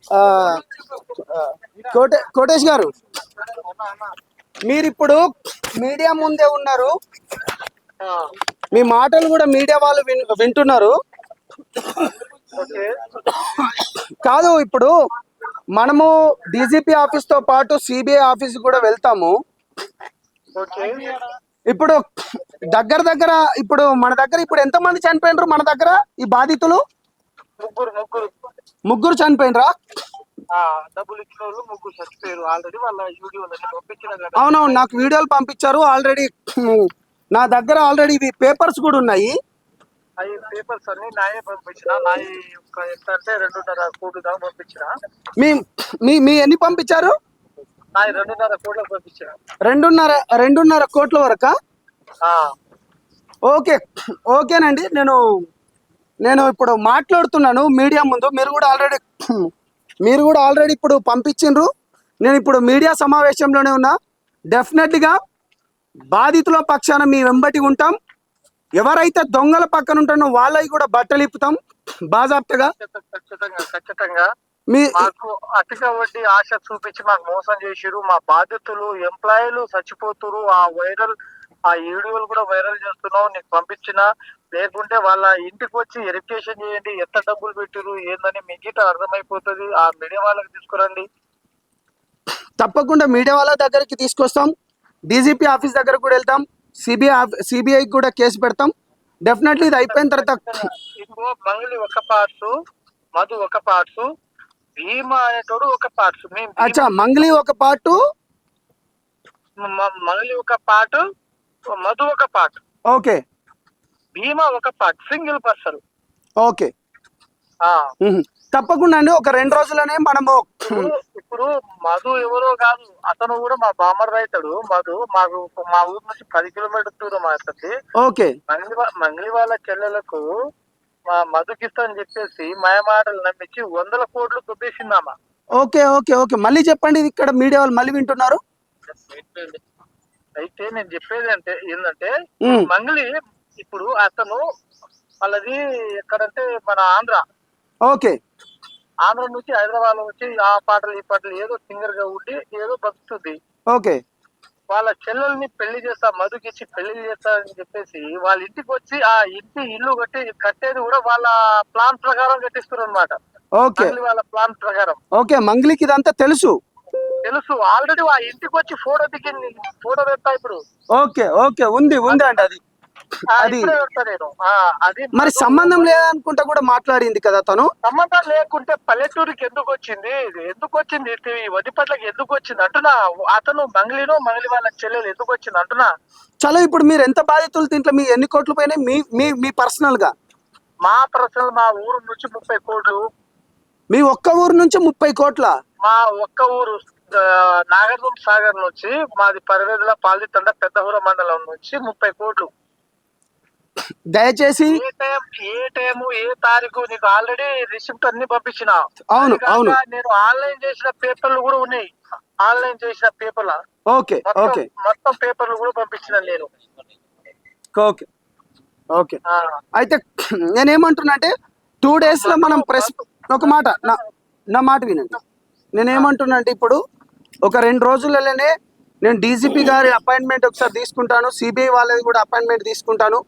ఆ, కోటేష్ గారు, మీరు ఇప్పుడు మీడియా ముందే ఉన్నారు. మీ మాటలు కూడా మీడియా వాళ్ళు వింటున్నారు. కాదు, ఇప్పుడు మనము డీజీపీ ఆఫీస్ తో పాటు సిబిఐ ఆఫీస్ కూడా వెళ్తాము. ఇప్పుడు దగ్గర దగ్గర ఇప్పుడు మన దగ్గర ఇప్పుడు ఎంత మంది చనిపోయినరు? మన దగ్గర ఈ బాధితులు ముగ్గురు చనిపోయినరా? డబ్బులు ఇచ్చిన వాళ్ళు ముగ్గురు చచ్చిపోయారు ఆల్రెడీ. వాళ్ళ వీడియోలు పంపించిన. అవునవును, నాకు వీడియోలు పంపించారు ఆల్రెడీ. నా దగ్గర ఆల్రెడీ ఇవి పేపర్స్ కూడా ఉన్నాయి. అవి పేపర్స్ అన్ని నాయే పంపించిన. నాయ ఎంత అంటే 2.5 కోట్లు దాకా పంపించిన. మీ మీ మీ ఎన్ని పంపించారు? నాయ 2.5 కోట్లకు పంపించిన. 2.5 కోట్ల వరకా? ఓకే, ఓకేనండి. నేను ఇప్పుడు మాట్లాడుతున్నాను మీడియా ముందు. మీరు కూడా ఆల్రెడీ ఇప్పుడు పంపించిండ్రు. నేను ఇప్పుడు మీడియా సమావేశంలోనే ఉన్నా. డెఫినెట్గా బాధితుల పక్షాన మీ వెంబటి ఉంటాం. ఎవరైతే దొంగల పక్కన ఉంటానో వాళ్ళవి కూడా బట్టలు ఇప్పుతాం బాజాప్తగా. ఖచ్చితంగా మాకు అతిగా వడ్డీ ఆశ చూపించి మాకు మోసం చేసిరు. మా బాధితులు ఎంప్లాయీలు చచ్చిపోతురు. ఆ వీడియోలు కూడా వైరల్ చేస్తున్నావు, నీకు పంపించిన. లేకుంటే వాళ్ళ ఇంటికి వచ్చి వెరిఫికేషన్ చేయండి, ఎంత డబ్బులు పెట్టిరు ఏందని మీకు అర్థమైపోతుంది. ఆ మీడియా వాళ్ళకి తీసుకురండి. తప్పకుండా మీడియా వాళ్ళ దగ్గరికి తీసుకొస్తాం. డీజీపీ ఆఫీస్ దగ్గర కూడా వెళ్తాం. సిబిఐకి కూడా కేసు పెడతాం. డెఫినెట్లీ ఇది అయిపోయిన తర్వాత మంగళి ఒక పార్ట్స్, మధు ఒక పార్ట్స్, భీమా అనేటోడు ఒక పార్ట్స్. అచ్చా, మంగళి ఒక పార్టు, మంగళి ఒక పార్ట్, మధు ఒక పార్ట్. ఓకే. భీమా ఒక పార్ట్, సింగిల్ పర్సన్. ఓకే, తప్పకుండా అండి. ఒక 2 రోజులనే మనము. ఇప్పుడు మధు ఎవరో కాదు, అతను కూడా మా బామర్ రైతాడు. మధు మా ఊరు నుంచి 10 కిలోమీటర్ దూరం అవుతుంది. ఓకే. మంగళి వాళ్ళ చెల్లెలకు మా మధుకిస్తా అని చెప్పేసి మాయమాటలు నమ్మించి 100 కోట్లు దుబ్బేసిందామా. ఓకే ఓకే ఓకే, మళ్ళీ చెప్పండి. ఇక్కడ మీడియా వాళ్ళు మళ్ళీ వింటున్నారు. అయితే నేను చెప్పేది ఏంటంటే మంగళి ఇప్పుడు అతను వాళ్ళది ఎక్కడంటే మన ఆంధ్ర. ఓకే. ఆంధ్ర నుంచి హైదరాబాద్ లో వచ్చి ఆ పాటలు ఈ పాటలు ఏదో సింగర్ గా ఉండి ఏదో బతుకుతుంది. ఓకే. వాళ్ళ చెల్లెల్ని పెళ్లి చేస్తా, మధుకిచ్చి పెళ్లి చేస్తా అని చెప్పేసి వాళ్ళ ఇంటికి వచ్చి ఆ ఇల్లు కట్టేది కూడా వాళ్ళ ప్లాన్ ప్రకారం కట్టిస్తారు అనమాట. ఓకే, వాళ్ళ ప్లాన్ ప్రకారం. ఓకే, మంగళికి ఇదంతా తెలుసు. ఆల్రెడీ ఆ ఇంటికి వచ్చి ఫోటో దిగింది. ఫోటో పెడతా ఇప్పుడు. ఓకే ఓకే, ఉంది అండి. అది మరి సంబంధం లేదనుకుంటా కూడా మాట్లాడింది కదా తను. సంబంధం లేకుంటే పల్లెటూరికి ఎందుకు వచ్చింది? వదిపట్లకి ఎందుకు వచ్చింది అంటున్నా. అతను మంగళి వాళ్ళ చెల్లెలు ఎందుకు వచ్చింది అంటున్నా. చలో, ఇప్పుడు మీరు ఎంత బాధితులు? దీంట్లో మీ ఎన్ని కోట్లు పోయినాయి? మీ పర్సనల్ గా? మా పర్సనల్ మా ఊరు నుంచి 30 కోట్లు. మీ ఒక్క ఊరు నుంచి 30 కోట్ల? మా ఒక్క ఊరు నాగార్జున సాగర్ నుంచి, మాది పరివేదుల పాలితండ పెద్దహూర మండలం నుంచి 30 కోట్లు. దయచేసి ఏ టైము ఏ తారీఖు నీకు ఆల్రెడీ రిసిప్ట్ అన్ని పంపించిన. అవును. నేను ఆన్లైన్ చేసిన పేపర్లు కూడా ఉన్నాయి. ఆన్లైన్ చేసిన పేపర్ల ఓకే ఓకే మొత్తం పేపర్లు కూడా పంపించిన నేను. Okay okay. అయితే నేనేమంటున్నా అంటే 2 days లో మనం ఒక మాట, నా మాట వినండి. నేనేమంటున్నా అంటే ఇప్పుడు ఒక 2 రోజులలోనే నేను డీజీపీ గారి అపాయింట్మెంట్ ఒకసారి తీసుకుంటాను. సిబిఐ వాళ్ళది కూడా అపాయింట్మెంట్ తీసుకుంటాను.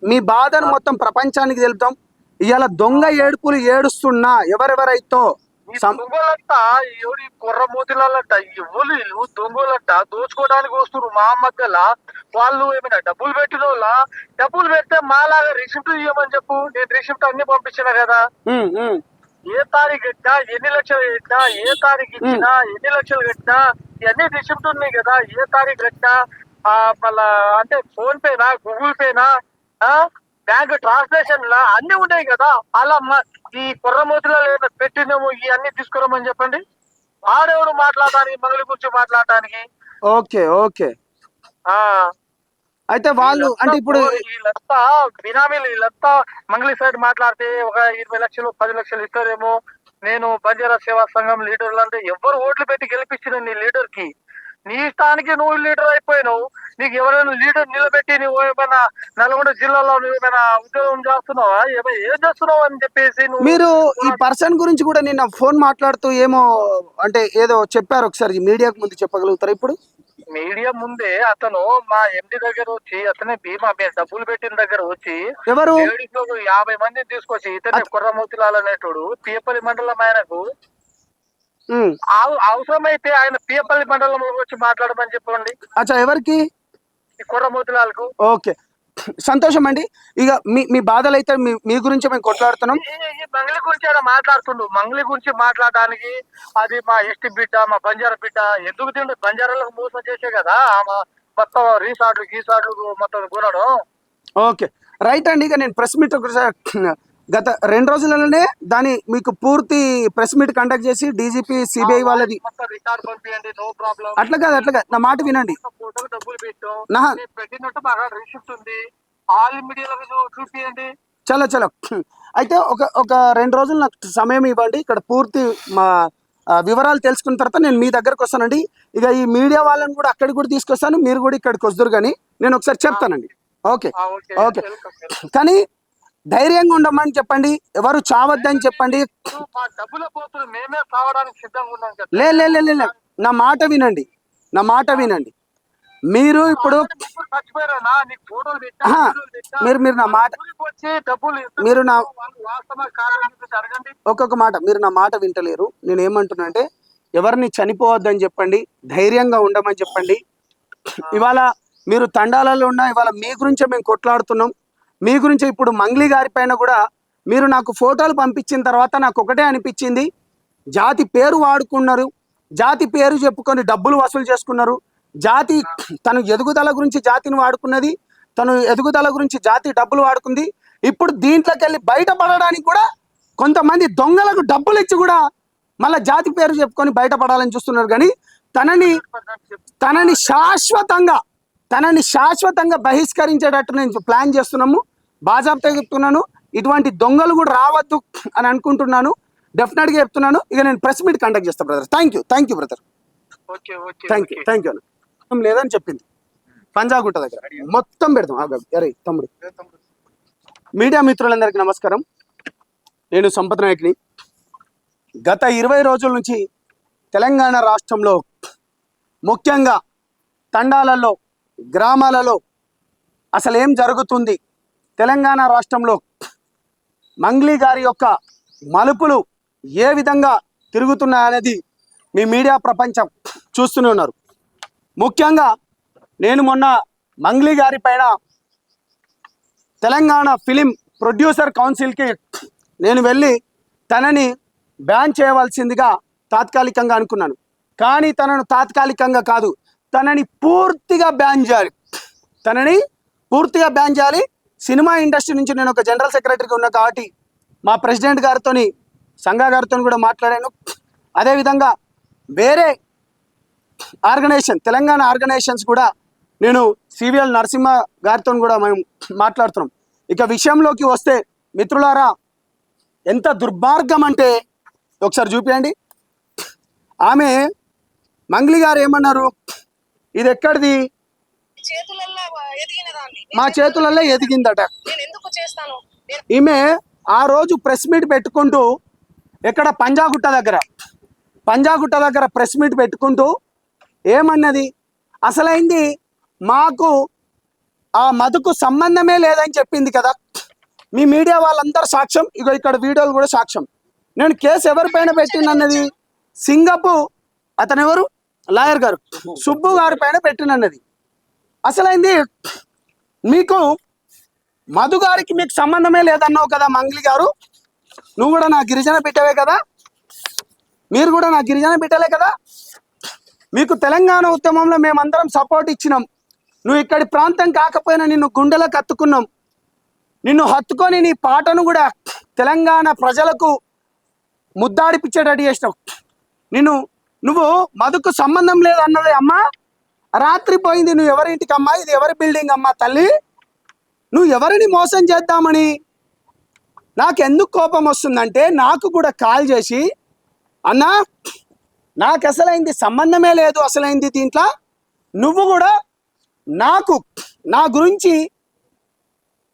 మీ బాధను మొత్తం ప్రపంచానికి తెలుపుతాం. ఇవాళ దొంగ ఏడుపులు ఏడుస్తున్నా ఎవరెవరైతో దొంగలంట, ఎవరి కుర్ర మూతిలంట, ఎవరు దొంగలంట దోచుకోవడానికి వస్తున్నారు మా మధ్యలో. వాళ్ళు ఏమైనా డబ్బులు పెట్టిన వాళ్ళ? డబ్బులు పెడితే మాలాగా రిసిప్ట్ ఇవ్వమని చెప్పు. నేను రిసిప్ట్ అన్ని పంపించిన కదా. ఏ తారీఖు కట్టినా, ఎన్ని లక్షలు కట్టినా, ఏ తారీఖు ఇచ్చినా, ఎన్ని లక్షలు కట్టినా ఇవన్నీ రిసిప్ట్ ఉన్నాయి కదా. ఏ తారీఖు కట్టినా మళ్ళా అంటే ఫోన్ పేనా, గూగుల్ పేనా, బ్యాంక్ ట్రాన్స్లేషన్ లా అన్ని ఉన్నాయి కదా. అలా ఈ కుర్రమూతిలో పెట్టినాము ఇవన్నీ తీసుకురమని చెప్పండి. ఆడెవడు మాట్లాడటానికి, మంగళి గురించి మాట్లాడటానికి? Okay okay. అయితే వాళ్ళు అంటే ఇప్పుడు వీళ్ళంతా బినామీలు. వీళ్ళంతా మంగళి సైడ్ మాట్లాడితే ఒక 20 లక్షలు 10 లక్షలు ఇస్తారేమో. నేను బంజారా సేవా సంఘం లీడర్లు అంటే ఎవరు ఓట్లు పెట్టి గెలిపించిన నీ లీడర్ కి నీ ఇష్టానికి నువ్వు లీడర్ అయిపోయినావు. నీకు ఎవరైనా లీడర్ నిలబెట్టి నువ్వు ఏమైనా నల్గొండ జిల్లాలో నువ్వు ఏమైనా ఉద్యోగం చేస్తున్నావా, ఏం చేస్తున్నావు అని చెప్పేసి నువ్వు మీరు ఈ పర్సన్ గురించి కూడా నిన్న ఫోన్ మాట్లాడుతూ ఏమో అంటే ఏదో చెప్పారు, ఒకసారి మీడియాకు ముందు చెప్పగలుగుతారా ఇప్పుడు? మీడియా ముందే అతను మా ఎండి దగ్గర వచ్చి అతనే బీమా మేము డబ్బులు పెట్టిన దగ్గర వచ్చి ఎవరు? లేడీస్ 50 మందిని తీసుకొచ్చి ఇతనే కుర్రమూతిలాల్ అనేటోడు పీపల్లి మండలం ఆయనకు అవసరమైతే ఆయన పీపల్లి మండలంలో వచ్చి మాట్లాడమని చెప్పండి. అచ్చా, ఎవరికి? కుర్రమూతిలాల్ కు. ఓకే, సంతోషం అండి. ఇక మీ బాధలు అయితే మీ గురించి మేము కొట్లాడుతున్నాం. ఈ మంగళి గురించి ఆయన మాట్లాడుతుండు. మంగళి గురించి మాట్లాడడానికి అది మా ఎస్టీ బిడ్డ, మా బంజారా బిడ్డ. ఎందుకు తిండు? బంజారాలకు మోసం చేసే కదా మొత్తం రీసార్ట్లు గీసార్ట్లు మొత్తం కొనడం. ఓకే, రైట్ అండి. ఇక నేను ప్రెస్ మీట్ గత 2 రోజులలోనే దాని మీకు పూర్తి ప్రెస్ మీట్ కండక్ట్ చేసి డీజీపీ సిబిఐ వాళ్ళది రికార్డ్ పంపించండి, నో ప్రాబ్లం. అట్లా కాదు, నా మాట వినండి. ఫోటోకి డబ్బులు పెట్టినట్టు బాగా రిసిప్ట్ ఉంది, ఆల్ మీడియాలో చూపియండి. చలో అయితే ఒక 2 రోజులు నాకు సమయం ఇవ్వండి. ఇక్కడ పూర్తి మా వివరాలు తెలుసుకున్న తర్వాత నేను మీ దగ్గరకు వస్తానండి. ఇక ఈ మీడియా వాళ్ళని కూడా అక్కడికి కూడా తీసుకొస్తాను, మీరు కూడా ఇక్కడికి వద్దరు కానీ నేను ఒకసారి చెప్తానండి. ఓకే, కానీ ధైర్యంగా ఉండమని చెప్పండి, ఎవరు చావద్దని చెప్పండి. లే, నా మాట వినండి. మీరు ఇప్పుడు మీరు నా మాట ఒక్కొక్క మాట మీరు నా మాట వింటలేరు. నేను ఏమంటున్నా అంటే ఎవరిని చనిపోవద్దని చెప్పండి, ధైర్యంగా ఉండమని చెప్పండి. ఇవాళ మీరు తండాలలో ఉన్న ఇవాళ మీ గురించే మేము కొట్లాడుతున్నాం. మీ గురించి ఇప్పుడు మంగ్లీ గారి పైన కూడా మీరు నాకు ఫోటోలు పంపించిన తర్వాత నాకు ఒకటే అనిపించింది, జాతి పేరు వాడుకున్నారు, జాతి పేరు చెప్పుకొని డబ్బులు వసూలు చేసుకున్నారు. జాతి తను ఎదుగుదల గురించి జాతిని వాడుకున్నది, తను ఎదుగుదల గురించి జాతి డబ్బులు వాడుకుంది. ఇప్పుడు దీంట్లోకి వెళ్ళి బయటపడడానికి కూడా కొంతమంది దొంగలకు డబ్బులు ఇచ్చి కూడా మళ్ళీ జాతి పేరు చెప్పుకొని బయటపడాలని చూస్తున్నారు. కానీ తనని శాశ్వతంగా బహిష్కరించేటట్టు నేను ప్లాన్ చేస్తున్నాము. బాజాబ్తా చెప్తున్నాను, ఇటువంటి దొంగలు కూడా రావద్దు అని అనుకుంటున్నాను. డెఫినెట్గా చెప్తున్నాను. ఇక నేను ప్రెస్ మీట్ కండక్ట్ చేస్తాను brother. Thank you brother. Thank you లేదని చెప్పింది పంజాగుట్ట దగ్గర మొత్తం పెడతాం. అరే తమ్ముడు, మీడియా మిత్రులందరికీ నమస్కారం. నేను సంపత్ నాయక్ని. గత 20 రోజుల నుంచి తెలంగాణ రాష్ట్రంలో ముఖ్యంగా తండాలలో, గ్రామాలలో అసలు ఏం జరుగుతుంది, తెలంగాణ రాష్ట్రంలో మంగ్లీ గారి యొక్క మలుపులు ఏ విధంగా తిరుగుతున్నాయనేది మీ మీడియా ప్రపంచం చూస్తూనే ఉన్నారు. ముఖ్యంగా నేను మొన్న మంగ్లీ గారి పైన తెలంగాణ ఫిలిం ప్రొడ్యూసర్ కౌన్సిల్కి నేను వెళ్ళి తనని బ్యాన్ చేయవలసిందిగా తాత్కాలికంగా అనుకున్నాను. కానీ తనను తాత్కాలికంగా కాదు, తనని పూర్తిగా బ్యాన్ చేయాలి. సినిమా ఇండస్ట్రీ నుంచి నేను ఒక జనరల్ సెక్రటరీగా ఉన్నా కాబట్టి మా ప్రెసిడెంట్ గారితో, సంఘా గారితో కూడా మాట్లాడాను. అదేవిధంగా వేరే ఆర్గనైజేషన్, తెలంగాణ ఆర్గనైజేషన్స్ కూడా నేను సివిఎల్ నరసింహ గారితో కూడా మేము మాట్లాడుతున్నాం. ఇక విషయంలోకి వస్తే మిత్రులారా, ఎంత దుర్మార్గం అంటే ఒకసారి చూపించండి. ఆమె మంగ్లీ గారు ఏమన్నారు, ఇది ఎక్కడిది, మా చేతులలో ఎదిగిందట. ఈమె ఆ రోజు ప్రెస్ మీట్ పెట్టుకుంటూ ఎక్కడ పంజాగుట్ట దగ్గర ప్రెస్ మీట్ పెట్టుకుంటూ ఏమన్నది, అసలైంది మాకు ఆ మధుకు సంబంధమే లేదని చెప్పింది కదా. మీ మీడియా వాళ్ళందరూ సాక్ష్యం, ఇగో ఇక్కడ వీడియోలు కూడా సాక్ష్యం. నేను కేసు ఎవరిపైన పెట్టినన్నది, సింగపు అతను ఎవరు, లాయర్ గారు సుబ్బు గారి పైన పెట్టినన్నది. అసలైంది మీకు మధు గారికి మీకు సంబంధమే లేదన్నావు కదా మంగ్లీ గారు. నువ్వు కూడా నా గిరిజన బిడ్డవే కదా, మీరు కూడా నా గిరిజన బిడ్డలే కదా. మీకు తెలంగాణ ఉద్యమంలో మేమందరం సపోర్ట్ ఇచ్చినాం. నువ్వు ఇక్కడి ప్రాంతం కాకపోయినా నిన్ను గుండెలకు హత్తుకున్నాం. నిన్ను హత్తుకొని నీ పాటను కూడా తెలంగాణ ప్రజలకు ముద్దాడిపించేటట్టు చేసినావు. నువ్వు మధుకు సంబంధం లేదు అన్నది అమ్మా. రాత్రి పోయింది, నువ్వు ఎవరింటికి అమ్మా, ఇది ఎవరి బిల్డింగ్ అమ్మా తల్లి, నువ్వు ఎవరిని మోసం చేద్దామని. నాకు ఎందుకు కోపం వస్తుందంటే, నాకు కూడా కాల్ చేసి అన్నా నాకు అసలైంది సంబంధమే లేదు అసలైంది దీంట్లో. నువ్వు కూడా నాకు నా గురించి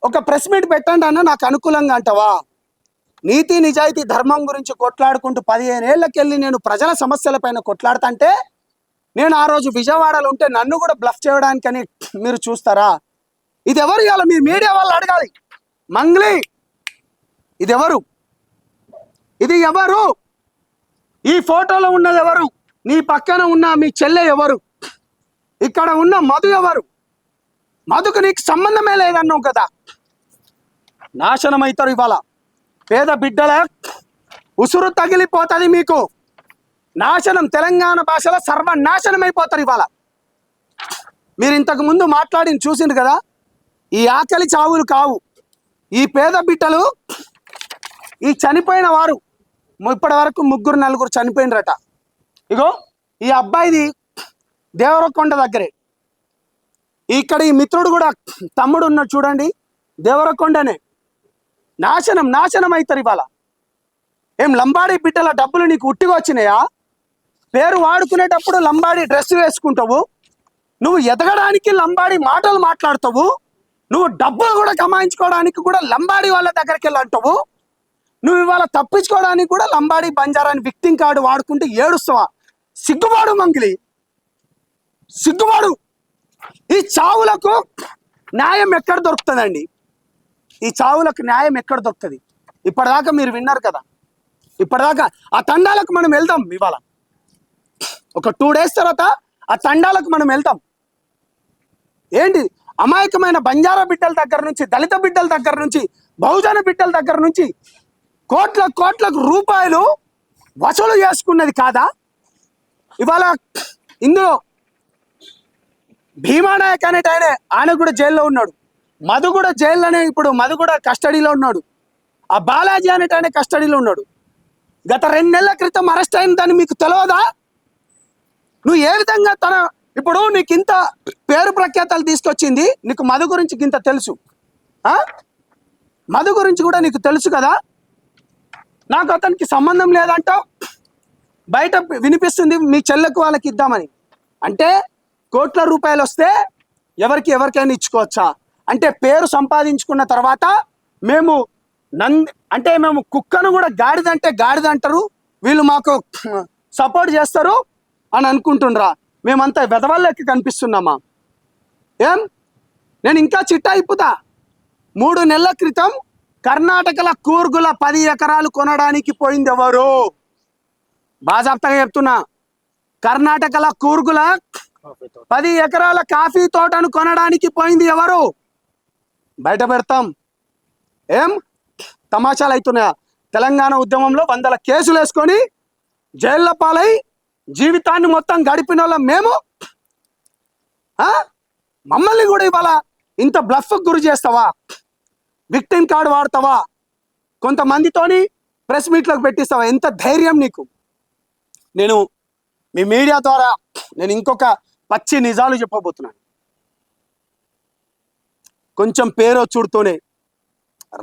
ఒక ప్రెస్ మీట్ పెట్టండి అన్న నాకు అనుకూలంగా అంటావా? నీతి నిజాయితీ ధర్మం గురించి కొట్లాడుకుంటూ 15 ఏళ్ళకెళ్ళి నేను ప్రజల సమస్యలపైన కొట్లాడుతుంటే నేను ఆ రోజు విజయవాడలో ఉంటే నన్ను కూడా బ్లఫ్ చేయడానికని మీరు చూస్తారా? ఇది ఎవరు? ఇవాళ మీ మీడియా వాళ్ళు అడగాలి. మంగ్లీ ఇది ఎవరు? ఇది ఎవరు? ఈ ఫోటోలో ఉన్నది ఎవరు? నీ పక్కన ఉన్న మీ చెల్లె ఎవరు? ఇక్కడ ఉన్న మధు ఎవరు? మధుకు నీకు సంబంధమే లేదన్నావు కదా. నాశనం అవుతారు ఇవాళ. పేద బిడ్డల ఉసురు తగిలిపోతుంది మీకు. నాశనం, తెలంగాణ భాషలో సర్వనాశనం అయిపోతారు ఇవాళ. మీరు ఇంతకు ముందు మాట్లాడి చూసిండు కదా, ఈ ఆకలి చావులు కావు. ఈ పేద బిడ్డలు, ఈ చనిపోయిన వారు ఇప్పటి వరకు 3-4 చనిపోయినరట. ఇగో ఈ అబ్బాయిది దేవరకొండ దగ్గరే. ఇక్కడ ఈ మిత్రుడు కూడా తమ్ముడు ఉన్నాడు చూడండి, దేవరకొండనే. నాశనం నాశనం అవుతారు ఇవాళ. ఏం లంబాడీ బిడ్డల డబ్బులు నీకు ఉట్టిగా వచ్చినాయా? పేరు వాడుకునేటప్పుడు లంబాడీ డ్రెస్ వేసుకుంటావు, నువ్వు ఎదగడానికి లంబాడీ మాటలు మాట్లాడతావు, నువ్వు డబ్బులు కూడా కమాయించుకోవడానికి కూడా లంబాడీ వాళ్ళ దగ్గరికి వెళ్ళి అంటావు, నువ్వు ఇవాళ తప్పించుకోవడానికి కూడా లంబాడీ బంజారాని విక్టింగ్ కార్డు వాడుకుంటూ ఏడుస్తావా? సిగ్గుబాడు మంగిలి, సిగ్గుబాడు. ఈ చావులకు న్యాయం ఎక్కడ దొరుకుతుందండి? ఈ చావులకు న్యాయం ఎక్కడ దొరుకుతుంది? ఇప్పటిదాకా మీరు విన్నారు కదా. ఇప్పటిదాకా ఆ తండాలకు మనం వెళ్దాం. ఇవాళ ఒక 2 days తర్వాత ఆ తండాలకు మనం వెళ్తాం. ఏంటి అమాయకమైన బంజారా బిడ్డల దగ్గర నుంచి, దళిత బిడ్డల దగ్గర నుంచి, బహుజన బిడ్డల దగ్గర నుంచి కోట్లకు రూపాయలు వసూలు చేసుకున్నది కాదా? ఇవాళ ఇందులో భీమానాయక్ అనేట ఆయన కూడా జైల్లో ఉన్నాడు. మధు కూడా జైల్లోనే, ఇప్పుడు మధు కూడా కస్టడీలో ఉన్నాడు. ఆ బాలాజీ అనేట ఆయన కస్టడీలో ఉన్నాడు. గత 2 నెలల క్రితం అరెస్ట్ అయిందని మీకు తెలియదా? నువ్వు ఏ విధంగా ఇప్పుడు నీకు ఇంత పేరు ప్రఖ్యాతలు తీసుకొచ్చింది, నీకు మధు గురించి ఇంత తెలుసు. మధు గురించి కూడా నీకు తెలుసు కదా. నాకు అతనికి సంబంధం లేదంటావు. బయట వినిపిస్తుంది మీ చెల్లెకు వాళ్ళకి ఇద్దామని. అంటే కోట్ల రూపాయలు వస్తే ఎవరికైనా ఇచ్చుకోవచ్చా? అంటే పేరు సంపాదించుకున్న తర్వాత మేము మేము కుక్కను కూడా గాడిదంటే గాడిద అంటారు, వీళ్ళు మాకు సపోర్ట్ చేస్తారు అని అనుకుంటుండ్రా? మేమంతా వెధవల్లకి కనిపిస్తున్నామా? ఏం నేను ఇంకా చిట్టా ఇప్పుతా. 3 నెలల క్రితం కర్ణాటకల కూర్గుల 10 ఎకరాలు కొనడానికి పోయింది ఎవరు? బాజాప్తగా చెప్తున్నా, కర్ణాటకల కూర్గుల 10 ఎకరాల కాఫీ తోటను కొనడానికి పోయింది ఎవరు? బయట పెడతాం. ఏం తమాషాలు అవుతున్నాయా? తెలంగాణ ఉద్యమంలో 100 కేసులు వేసుకొని జైల్లో పాలై జీవితాన్ని మొత్తం గడిపిన వాళ్ళం మేము. మమ్మల్ని కూడా ఇవాళ ఇంత బ్లఫ్ గురి చేస్తావా? విక్టిమ్ కార్డు వాడతావా? కొంతమందితోని ప్రెస్ మీట్లోకి పెట్టిస్తావా? ఎంత ధైర్యం నీకు? నేను మీ మీడియా ద్వారా నేను ఇంకొక పచ్చి నిజాలు చెప్పబోతున్నాను. కొంచెం పేరు చూడుతోనే,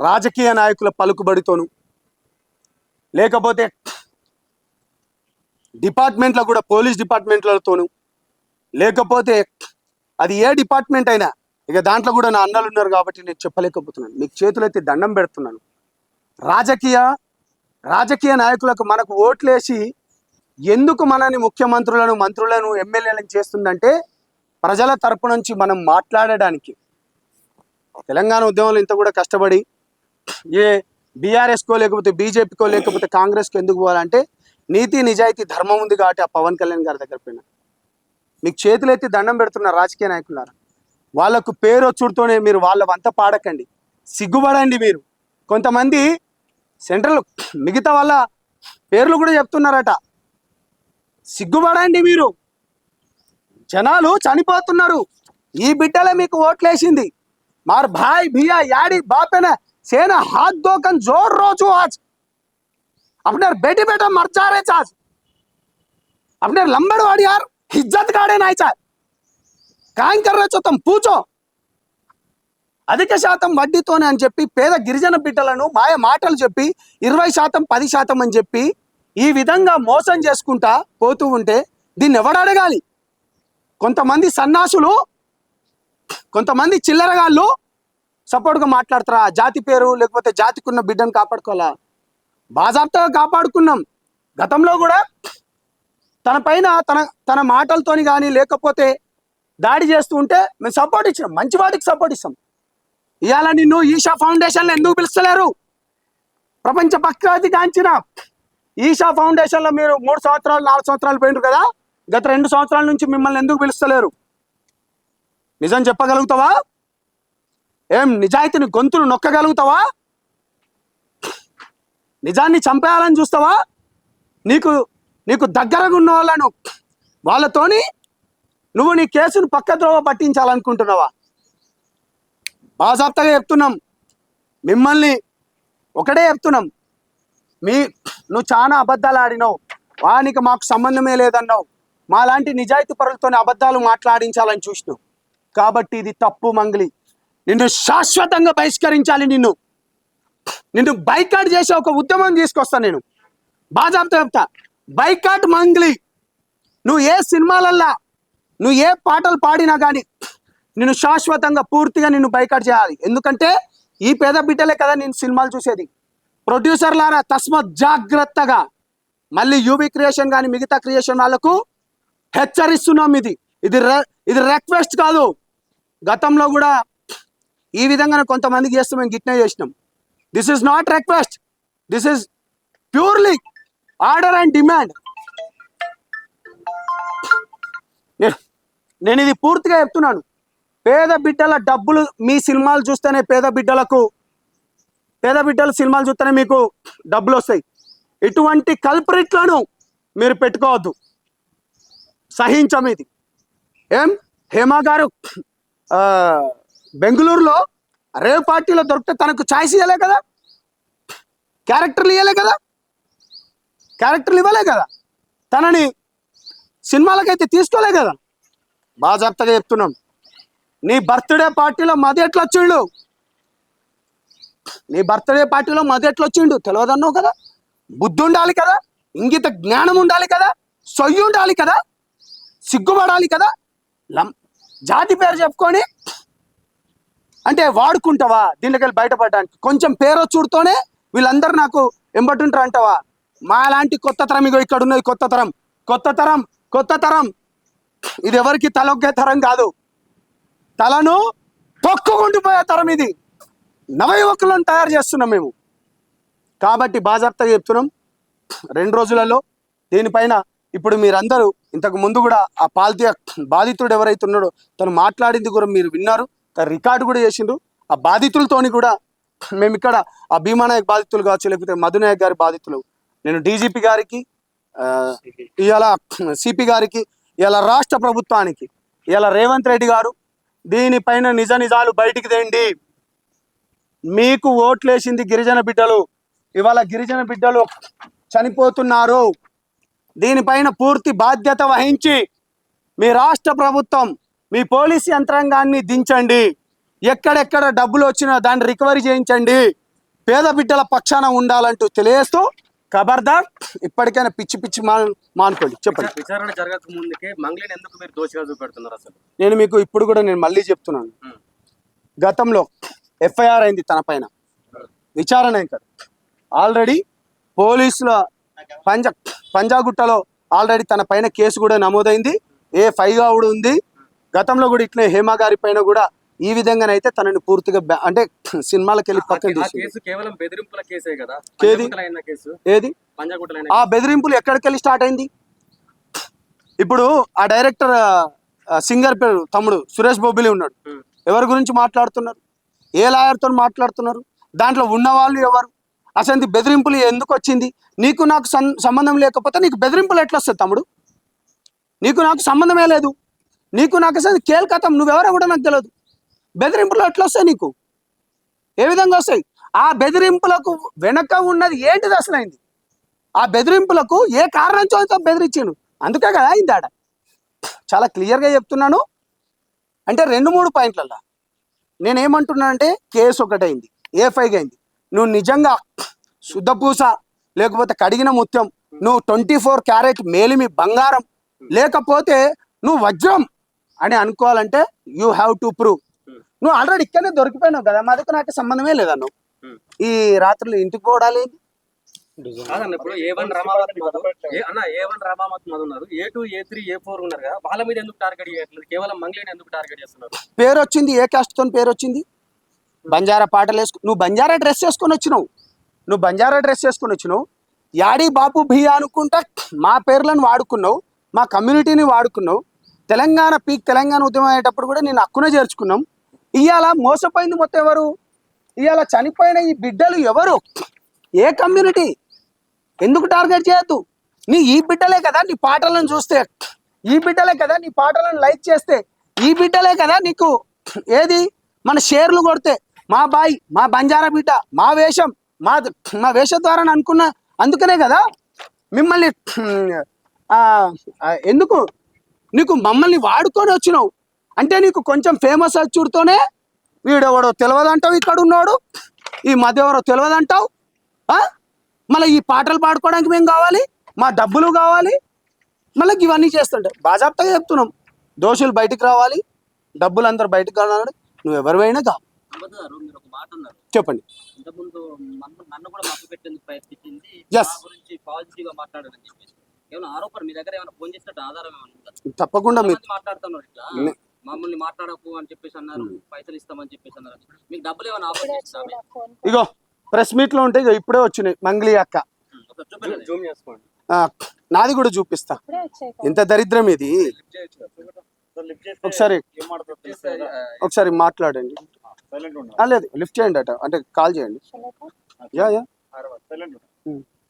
రాజకీయ నాయకుల పలుకుబడితోను, లేకపోతే డిపార్ట్మెంట్లో కూడా పోలీస్ డిపార్ట్మెంట్లతోను, లేకపోతే అది ఏ డిపార్ట్మెంట్ అయినా, ఇక దాంట్లో కూడా నా అన్నలు ఉన్నారు కాబట్టి నేను చెప్పలేకపోతున్నాను. మీకు చేతులైతే దండం పెడుతున్నాను. రాజకీయ నాయకులకు మనకు ఓట్లేసి ఎందుకు మనని ముఖ్యమంత్రులను, మంత్రులను, ఎమ్మెల్యేలను చేస్తుందంటే ప్రజల తరపు నుంచి మనం మాట్లాడడానికి. తెలంగాణ ఉద్యమంలో ఇంత కూడా కష్టపడి ఏ బీఆర్ఎస్కో లేకపోతే బీజేపీకో లేకపోతే కాంగ్రెస్కో ఎందుకు పోవాలంటే నీతి నిజాయితీ ధర్మం ఉంది కాబట్టి ఆ పవన్ కళ్యాణ్ గారి దగ్గర పోయినా. మీకు చేతులెత్తి దండం పెడుతున్న రాజకీయ నాయకులారా, వాళ్ళకు పేరు వచ్చుడుతోనే మీరు వాళ్ళ వంత పాడకండి, సిగ్గుపడండి. మీరు కొంతమంది సెంట్రల్ మిగతా వాళ్ళ పేర్లు కూడా చెప్తున్నారట, సిగ్గుపడండి. మీరు జనాలు చనిపోతున్నారు, ఈ బిడ్డలే మీకు ఓట్లేసింది. मार भाई भैया यारी बाप है ना सेना हाथ धोकर जोर रोजू आज अपने बेटी बेटा मर जा रहे आज अपने लंबड़वाड़ी यार इज्जत गाड़े नहीं चाहे काय कर रहे हो तुम पूछो అధిక శాతం వడ్డీతోనే అని చెప్పి పేద గిరిజన బిడ్డలను మాయ మాటలు చెప్పి 20% 10% అని చెప్పి ఈ విధంగా మోసం చేసుకుంటా పోతూ ఉంటే దీన్ని ఎవడు అడగాలి? కొంతమంది సన్నాసులు, కొంతమంది చిల్లరగాళ్ళు సపోర్ట్గా మాట్లాడతారా? జాతి పేరు లేకపోతే జాతికున్న బిడ్డను కాపాడుకోవాలా? బాజాప్తగా కాపాడుకున్నాం. గతంలో కూడా తన పైన తన మాటలతోని కానీ లేకపోతే దాడి చేస్తూ ఉంటే మేము సపోర్ట్ ఇచ్చినాం, మంచి వాటికి సపోర్ట్ ఇస్తాం. ఇవాళ నిన్ను ఈషా ఫౌండేషన్లో ఎందుకు పిలుస్తలేరు? ప్రపంచ ప్రఖ్యాతిగాంచిన ఈషా ఫౌండేషన్లో మీరు 3 సంవత్సరాలు 4 సంవత్సరాలు పోయినారు కదా, గత 2 సంవత్సరాల నుంచి మిమ్మల్ని ఎందుకు పిలుస్తలేరు? నిజం చెప్పగలుగుతావా? ఏం నిజాయితీని గొంతును నొక్కగలుగుతావా? నిజాన్ని చంపేయాలని చూస్తావా? నీకు దగ్గరగా ఉన్న వాళ్ళతోని నువ్వు నీ కేసును పక్కద్రోవ పట్టించాలనుకుంటున్నావా? బాజాప్తగా చెప్తున్నాం, మిమ్మల్ని ఒకటే చెప్తున్నాం, నువ్వు చాలా అబద్ధాలు ఆడినావు, వానికి మాకు సంబంధమే లేదన్నావు, మాలాంటి నిజాయితీ పరులతోని అబద్ధాలు మాట్లాడించాలని చూసినావు. కాబట్టి ఇది తప్పు మంగ్లీ. నిన్ను శాశ్వతంగా బహిష్కరించాలి. నిన్ను బైకాట్ చేసే ఒక ఉద్యమం తీసుకొస్తాను నేను. బాజాప్తా చెప్తా, బైకాట్ మంగ్లీ. నువ్వు ఏ సినిమాలల్లా నువ్వు ఏ పాటలు పాడినా కానీ నిన్ను శాశ్వతంగా పూర్తిగా నిన్ను బైకాట్ చేయాలి. ఎందుకంటే ఈ పేద బిడ్డలే కదా నేను సినిమాలు చూసేది. ప్రొడ్యూసర్లారా తస్మత్ జాగ్రత్తగా. మళ్ళీ యూబీ క్రియేషన్ కానీ మిగతా క్రియేషన్ వాళ్ళకు హెచ్చరిస్తున్నాం. ఇది రిక్వెస్ట్ కాదు. గతంలో కూడా ఈ విధంగా కొంతమందికి చేస్తూ మేము గిట్నే చేసినాం. This is not request, this is purely order and demand. నేను ఇది పూర్తిగా చెప్తున్నాను. పేద బిడ్డల డబ్బులు మీ సినిమాలు చూస్తేనే పేద బిడ్డల సినిమాలు చూస్తేనే మీకు డబ్బులు వస్తాయి. ఇటువంటి కల్ప్రిట్లను మీరు పెట్టుకోవద్దు, సహించం ఇది. హేమ గారు బెంగళూరులో రేవ్ పార్టీలో దొరికితే తనకు ఛాయిస్ ఇవ్వలే కదా, క్యారెక్టర్లు ఇవ్వలే కదా, తనని సినిమాలకైతే తీసుకోలే కదా. బాజాప్తగా చెప్తున్నాం, నీ బర్త్డే పార్టీలో మది ఎట్లా వచ్చిండు తెలియదన్నావు కదా. బుద్ధి ఉండాలి కదా, ఇంగిత జ్ఞానం ఉండాలి కదా, సొయ్యి ఉండాలి కదా, సిగ్గుపడాలి కదా. జాతి పేరు చెప్పుకొని అంటే వాడుకుంటావా దీనిలోకి వెళ్ళి బయటపడడానికి? కొంచెం పేరు చూడుతోనే వీళ్ళందరూ నాకు ఎంబటుంటారు అంటావా? మా లాంటి కొత్త తరం, ఇగో ఇక్కడ ఉన్నది కొత్త తరం. ఇది ఎవరికి తలొగ్గే తరం కాదు, తలను తొక్కుకుంటూ పోయే తరం. ఇది నవయువకులను తయారు చేస్తున్నాం మేము. కాబట్టి బాజాప్తగా చెప్తున్నాం, 2 రోజులలో దీనిపైన ఇప్పుడు మీరందరూ ఇంతకు ముందు కూడా ఆ బాధితుడు ఎవరైతే ఉన్నాడో తను మాట్లాడింది కూడా మీరు విన్నారు, రికార్డు కూడా చేసిండ్రు. ఆ బాధితులతోని కూడా మేము ఇక్కడ ఆ భీమానాయక్ బాధితులు కావచ్చు, లేకపోతే మధునాయక్ గారి బాధితులు, నేను డీజీపీ గారికి, ఇవాళ సిపి గారికి, ఇలా రాష్ట్ర ప్రభుత్వానికి, ఇలా రేవంత్ రెడ్డి గారు దీనిపైన నిజాలు బయటికి తేండి. మీకు ఓట్లేసింది గిరిజన బిడ్డలు, ఇవాళ గిరిజన బిడ్డలు చనిపోతున్నారు. దీనిపైన పూర్తి బాధ్యత వహించి మీ రాష్ట్ర ప్రభుత్వం, మీ పోలీస్ యంత్రాంగాన్ని దించండి. ఎక్కడెక్కడ డబ్బులు వచ్చినా దాన్ని రికవరీ చేయించండి. పేద బిడ్డల పక్షాన ఉండాలంటూ తెలియజేస్తూ ఖబర్దార్, ఇప్పటికైనా పిచ్చి మానుకోండి. చెప్పండి. విచారణ జరగక ముందుకే మంగ్లీని ఎందుకు మీరు దోషిగా చూపెడుతున్నారు? అసలు నేను మీకు ఇప్పుడు కూడా మళ్ళీ చెప్తున్నాను, గతంలో ఎఫ్ఐఆర్ అయింది తన పైన, విచారణ అయింది కదా. ఆల్రెడీ పోలీసుల పంజాగుట్టలో ఆల్రెడీ తన పైన కేసు కూడా నమోదైంది, A5 కూడా ఉంది. గతంలో కూడా ఇట్లే హేమ గారి పైన కూడా ఈ విధంగానైతే తనని పూర్తిగా అంటే సినిమాలకు వెళ్ళి పక్కన కేసు కేవలం బెదిరింపుల కేసే కదా. ఏది ఆ బెదిరింపులు ఎక్కడికి వెళ్ళి స్టార్ట్ అయింది? ఇప్పుడు ఆ డైరెక్టర్ సింగర్ పేరు తమ్ముడు సురేష్ బొబ్బిలి ఉన్నాడు, ఎవరి గురించి మాట్లాడుతున్నారు? ఏ లాయర్తో మాట్లాడుతున్నారు? దాంట్లో ఉన్నవాళ్ళు ఎవరు? అసలు బెదిరింపులు ఎందుకు వచ్చింది? నీకు నాకు సంబంధం లేకపోతే నీకు బెదిరింపులు ఎట్లా వస్తుంది తమ్ముడు? నీకు నాకు సంబంధమే లేదు, నీకు నాకు అసలు కేల్కతం, నువ్వెవరో కూడా నాకు తెలియదు. బెదిరింపులు ఎట్లా వస్తాయి నీకు? ఏ విధంగా వస్తాయి? ఆ బెదిరింపులకు వెనక ఉన్నది ఏంటిది అసలు అయింది? ఆ బెదిరింపులకు ఏ కారణంతో బెదిరించాను, అందుకే కదా అయింది. ఆడ చాలా క్లియర్గా చెప్తున్నాను. అంటే 2-3 పాయింట్లలో నేనేమంటున్నానంటే, కేసు ఒకటైంది, A5 అయింది. నువ్వు నిజంగా శుద్ధపూస లేకపోతే కడిగిన ముత్యం నువ్వు 24 క్యారెట్ మేలిమి బంగారం లేకపోతే నువ్వు వజ్రం అని అనుకోవాలంటే యూ హ్యావ్ టు ప్రూవ్. నువ్వు ఆల్రెడీ ఇక్కడనే దొరికిపోయినావు కదా, మా దగ్గర నాకు సంబంధమే లేదా నువ్వు ఈ రాత్రులు ఇంటికి పోవడాలి. కాదన్న ఇప్పుడు A1 రమావత్ మధు A1 రమావత్ మధు ఉన్నారు, A2 A3 A4 ఉన్నారు కదా, వాళ్ళ మీద ఎందుకు టార్గెట్ చేయట్లేదు, కేవలం మంగ్లీని ఎందుకు టార్గెట్ చేస్తున్నారు? పేరు వచ్చింది, ఏ కాస్ట్ తో పేరు వచ్చింది? బంజారా పాటలు వేసుకు నువ్వు బంజారా డ్రెస్ వేసుకొని వచ్చినావు, యాడీ బాపు భయ్యా అనుకుంటా మా పేర్లను వాడుకున్నావు, మా కమ్యూనిటీని వాడుకున్నావు. తెలంగాణ ఉద్యమం అయ్యేటప్పుడు కూడా నేను హక్కున చేర్చుకున్నాం. ఇవాళ మోసపోయింది మొత్తం ఎవరు? ఇవాళ చనిపోయిన ఈ బిడ్డలు ఎవరు? ఏ కమ్యూనిటీ? ఎందుకు టార్గెట్ చేయొద్దు? ఈ బిడ్డలే కదా నీ పాటలను చూస్తే, ఈ బిడ్డలే కదా నీ పాటలను లైక్ చేస్తే, ఈ బిడ్డలే కదా నీకు ఏది మన షేర్లు కొడితే, మా బాయ్, మా బంజారా బిడ్డ, మా వేషం, మా వేషద్వారాన్ని అనుకున్న. అందుకనే కదా మిమ్మల్ని ఎందుకు నీకు మమ్మల్ని వాడుకొని వచ్చినావు అంటే నీకు కొంచెం ఫేమస్ చూడుతోనే వీడెవడో తెలియదంటావు, ఇక్కడ ఉన్నాడు ఈ మధ్య ఎవరో తెలియదంటావు. మళ్ళీ ఈ పాటలు పాడుకోవడానికి మేము కావాలి, మా డబ్బులు కావాలి, మళ్ళీ ఇవన్నీ చేస్తుంటావు. బాజాప్తాగా చెప్తున్నాం, దోషులు బయటికి రావాలి, డబ్బులు అందరు బయటకు రావాలి. నువ్వు ఎవరివైనా కా మీరు ఒక మాట అన్నారు చెప్పండి. ఇంతకుముందు నన్ను కూడా మభ్య పెట్టేందుకు ప్రయత్నించింది, Yes. గురించి పాజిటివ్ గా మాట్లాడాలని చెప్పేసి ఏమైనా ఆరోపణ మీ దగ్గర ఏమైనా ఫోన్ చేసినట్టు ఆధారం ఏమైనా ఉందా? తప్పకుండా మీరు మాట్లాడుతున్నారు ఇట్లా మమ్మల్ని మాట్లాడకు అని చెప్పేసి అన్నారు, పైసలు ఇస్తామని చెప్పేసి అన్నారు. మీకు డబ్బులు ఏమైనా ఆఫర్ చేస్తామే? ఇగో ప్రెస్ మీట్ లో ఉంటే ఇగో ఇప్పుడే వచ్చినాయి మంగ్లీ అక్క. జూమ్ చేసుకోండి, నాది కూడా చూపిస్తా. ఎంత దరిద్రం ఇది. ఒకసారి మాట్లాడండి. లేదు లిఫ్ట్ చేయండి అట, అంటే కాల్ చేయండి. యా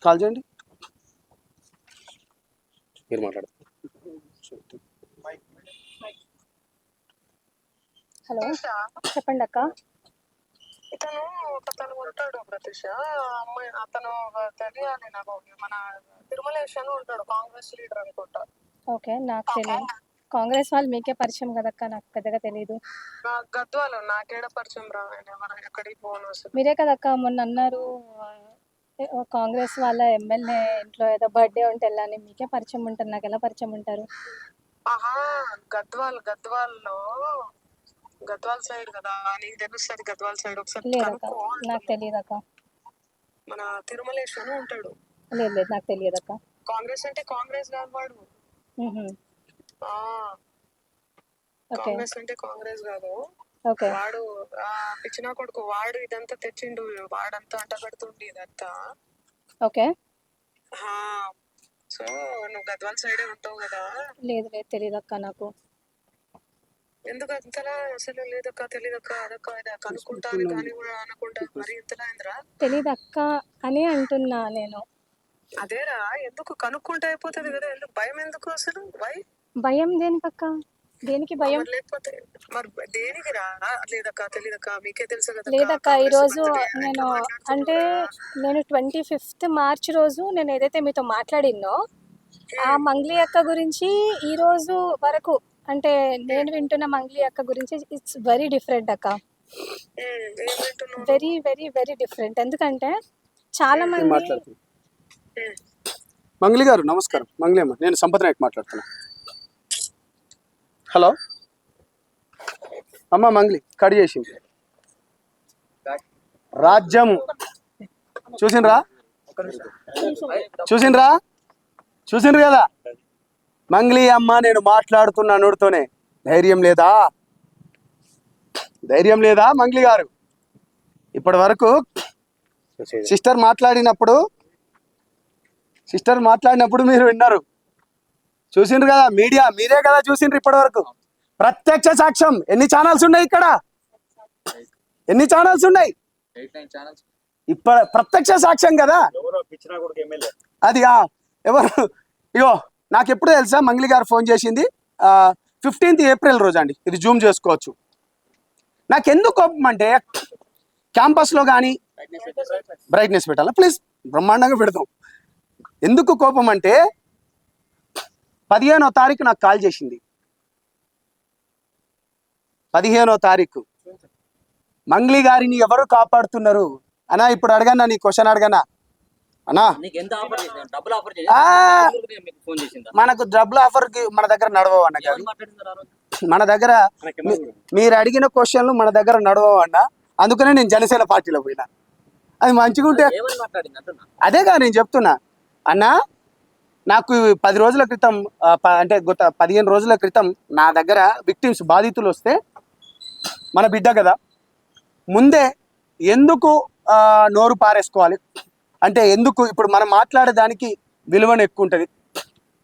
కాల్ చేయండి. మీరు మాట్లాడండి. హలో చెప్పండి అక్క. ఇతను ఉంటాడు ప్రత్యూష, అమ్మాయి అతను తెలియాలి నాకు. మన తిరుమలేశ్వర్ ఉంటాడు, కాంగ్రెస్ లీడర్ అనుకుంటా. ఓకే, నాకు తెలియదు. కాంగ్రెస్ వాళ్ళు మీకే పరిచయం కదక్క, నాకు పెద్దగా తెలియదు. గద్వాలు నాకేడ పరిచయం రా, ఎక్కడికి పోను అసలు. మీరే కదక్క మొన్న అన్నారు కాంగ్రెస్ వాళ్ళ ఎమ్మెల్యే ఇంట్లో ఏదో బర్త్డే ఉంటే వెళ్ళాలి, మీకే పరిచయం ఉంటారు, నాకు ఎలా పరిచయం ఉంటారు? ఆహా, గద్వాల్లో గద్వాల్ సైడ్ కదా, నీకు తెలుస్తుంది గద్వాల్ సైడ్. ఒకసారి లేదక్క, నాకు తెలియదు అక్క. మన తిరుమలేశ్వర్ ఉంటాడు. లేదు నాకు తెలియదు అక్క. కాంగ్రెస్ అంటే కాంగ్రెస్ కాదు వాడు. కాంగ్రెస్ అంటే కాంగ్రెస్ కాదు వాడు, పిచ్చిన కొడుకు వాడు. ఇదంతా తెచ్చిండు వాడంతా, అంటగడుతుండి ఇదంతా. ఓకే, సో నువ్వు గద్వాల్ సైడే ఉంటావు కదా. లేదు తెలియదు అక్క నాకు. ఎందుకు అంతలా అసలు? లేదక్క, తెలియదక్క, అదక్క కనుక్కుంటాను కానీ కూడా అనకుండా మరి ఇంతలా ఏంద్రా? తెలీదు అక్క అని అంటున్నా నేను. అదేరా, ఎందుకు కనుక్కుంటే అయిపోతుంది కదా, ఎందుకు భయం? ఎందుకు అసలు భయం? దేనికక్క, దేనికి భయం? లేకపోతే మరి దేనికి రా? లేదక్క, తెలీదక్క, మీకే తెలుసు కదా. లేదక్క, ఈ రోజు నేను 25th మార్చ్ రోజు నేను ఏదైతే మీతో మాట్లాడినో ఆ మంగ్లీ అక్క గురించి ఈ రోజు వరకు, అంటే నేను వింటున్న మంగ్లీ అక్క గురించి ఇట్స్ వెరీ డిఫరెంట్ అక్క. Very very very different. ఎందుకంటే చాలా మంది. మంగ్లీ గారు నమస్కారం. మంగ్లీ అమ్మ, నేను సంపత్ నాయక్ మాట్లాడుతున్నా. హలో అమ్మ, మంగ్లీ కట్ చేసింది. రాజ్యం చూసిండ్రు కదా మంగ్లీ అమ్మ, నేను మాట్లాడుతున్నా నోటితోనే. ధైర్యం లేదా మంగ్లీ గారు? ఇప్పటి వరకు సిస్టర్ మాట్లాడినప్పుడు మీరు విన్నారు, చూసిండ్రు కదా. మీడియా మీరే కదా చూసిండ్రు ఇప్పటి వరకు. ప్రత్యక్ష సాక్ష్యం. ఎన్ని ఛానల్స్ ఉన్నాయి ఇక్కడ? ఇప్పుడు ప్రత్యక్ష సాక్ష్యం కదా అది. ఎవరు? ఇగో నాకు ఎప్పుడు తెలుసా మంగ్లీ గారు ఫోన్ చేసింది 15th ఏప్రిల్ రోజు అండి. ఇది జూమ్ చేసుకోవచ్చు. నాకెందుకు కోపం అంటే, క్యాంపస్లో కానీ బ్రైట్నెస్ పెట్టాలా ప్లీజ్, బ్రహ్మాండంగా పెడతాం. ఎందుకు కోపం అంటే 15వ తారీఖు నాకు కాల్ చేసింది. 15వ తారీఖు మంగ్లీ గారిని ఎవరు కాపాడుతున్నారు అనా? ఇప్పుడు అడగన్నా, నీ క్వశ్చన్ అడగనా? అన్నా నీకు ఎంత ఆఫర్ చేసింది? డబ్బులు ఆఫర్ చేసి ఆ, మీకు ఫోన్ చేసిందా? మనకు డబ్బులు ఆఫర్కి మన దగ్గర నడవవు అన్న ఏమని మాట్లాడింది ఆ రోజు? మన దగ్గర మీరు అడిగిన క్వశ్చన్లు మన దగ్గర నడవవు అన్న. అందుకనే నేను జనసేన పార్టీలో పోయినా. అది మంచిగా ఉంటే ఏమని మాట్లాడింది అంటున్నా? అదేగా నేను చెప్తున్నా అన్న. నాకు 10 రోజుల క్రితం అంటే గత 15 రోజుల క్రితం నా దగ్గర విక్టిమ్స్ బాధితులు వస్తే, మన బిడ్డ కదా, ముందే ఎందుకు నోరు పారేసుకోవాలి అంటే, ఎందుకు ఇప్పుడు మనం మాట్లాడేదానికి విలువను ఎక్కువ ఉంటుంది,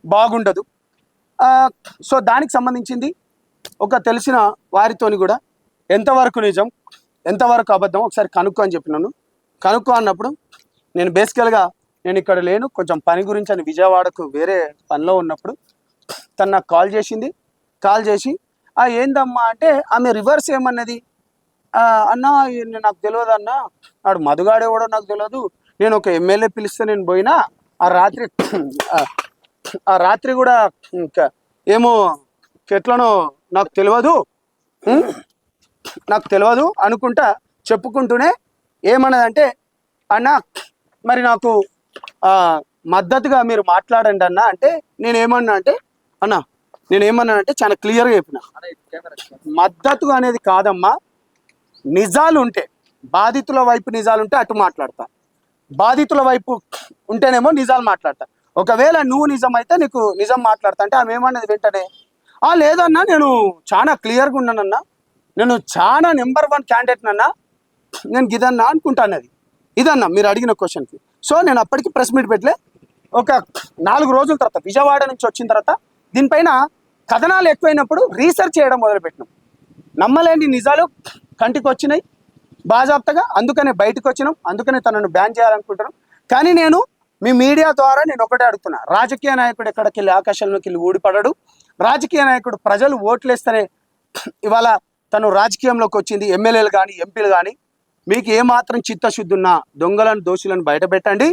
బాగుండదు. సో దానికి సంబంధించింది ఒక తెలిసిన వారితోని కూడా ఎంతవరకు నిజం ఎంతవరకు అబద్ధం ఒకసారి కనుక్కో అని చెప్పినాను. కనుక్కో అన్నప్పుడు నేను బేసికల్గా నేను ఇక్కడ లేను, కొంచెం పని గురించి అని విజయవాడకు వేరే పనిలో ఉన్నప్పుడు తను నాకు కాల్ చేసింది. కాల్ చేసి ఏందమ్మా అంటే, ఆమె రివర్స్ ఏమన్నది, అన్న నాకు తెలియదు అన్న, ఆడు మధుగాడే కూడా నాకు తెలియదు, నేను ఒక ఎమ్మెల్యే పిలిస్తే నేను పోయినా, ఆ రాత్రి కూడా ఇంకా ఏమో ఎట్లనో నాకు తెలియదు అనుకుంటా చెప్పుకుంటూనే ఏమన్నదంటే, అన్న మరి నాకు మద్దతుగా మీరు మాట్లాడండి అన్న అంటే, నేనేమన్నా అంటే చాలా క్లియర్గా చెప్పిన, మద్దతు అనేది కాదమ్మా, నిజాలు ఉంటే, బాధితుల వైపు నిజాలు ఉంటే అటు మాట్లాడతా, బాధితుల వైపు ఉంటేనేమో నిజాలు మాట్లాడతా. ఒకవేళ నువ్వు నిజం అయితే నీకు నిజం మాట్లాడతా అంటే ఆమె ఏమన్నది వెంటనే, లేదన్నా నేను చాలా క్లియర్గా ఉన్నానన్నా, నేను చాలా నెంబర్ 1 క్యాండిడేట్ అన్నా, నేను గిదన్నా అనుకుంటానది. ఇదన్నా మీరు అడిగిన క్వశ్చన్కి. సో నేను అప్పటికి ప్రెస్ మీట్ పెట్టలే. ఒక 4 రోజుల తర్వాత విజయవాడ నుంచి వచ్చిన తర్వాత దీనిపైన కథనాలు ఎక్కువైనప్పుడు రీసెర్చ్ చేయడం మొదలుపెట్టినాం. నమ్మలేని నిజాలు కంటికి వచ్చినాయి బాజాప్తగా, అందుకనే బయటకు వచ్చినాం, అందుకనే తనను బ్యాన్ చేయాలనుకుంటున్నాం. కానీ నేను మీ మీడియా ద్వారా నేను ఒకటే అడుగుతున్నా, రాజకీయ నాయకుడు ఎక్కడికి వెళ్ళి ఆకాశంలోకి వెళ్ళి ఊడిపడడు. రాజకీయ నాయకుడు ప్రజలు ఓట్లేస్తేనే ఇవాళ తను రాజకీయంలోకి వచ్చింది. ఎమ్మెల్యేలు కానీ ఎంపీలు కానీ, మీకు ఏమాత్రం చిత్తశుద్ధి ఉన్నా దొంగలను దోషులను బయట పెట్టండి.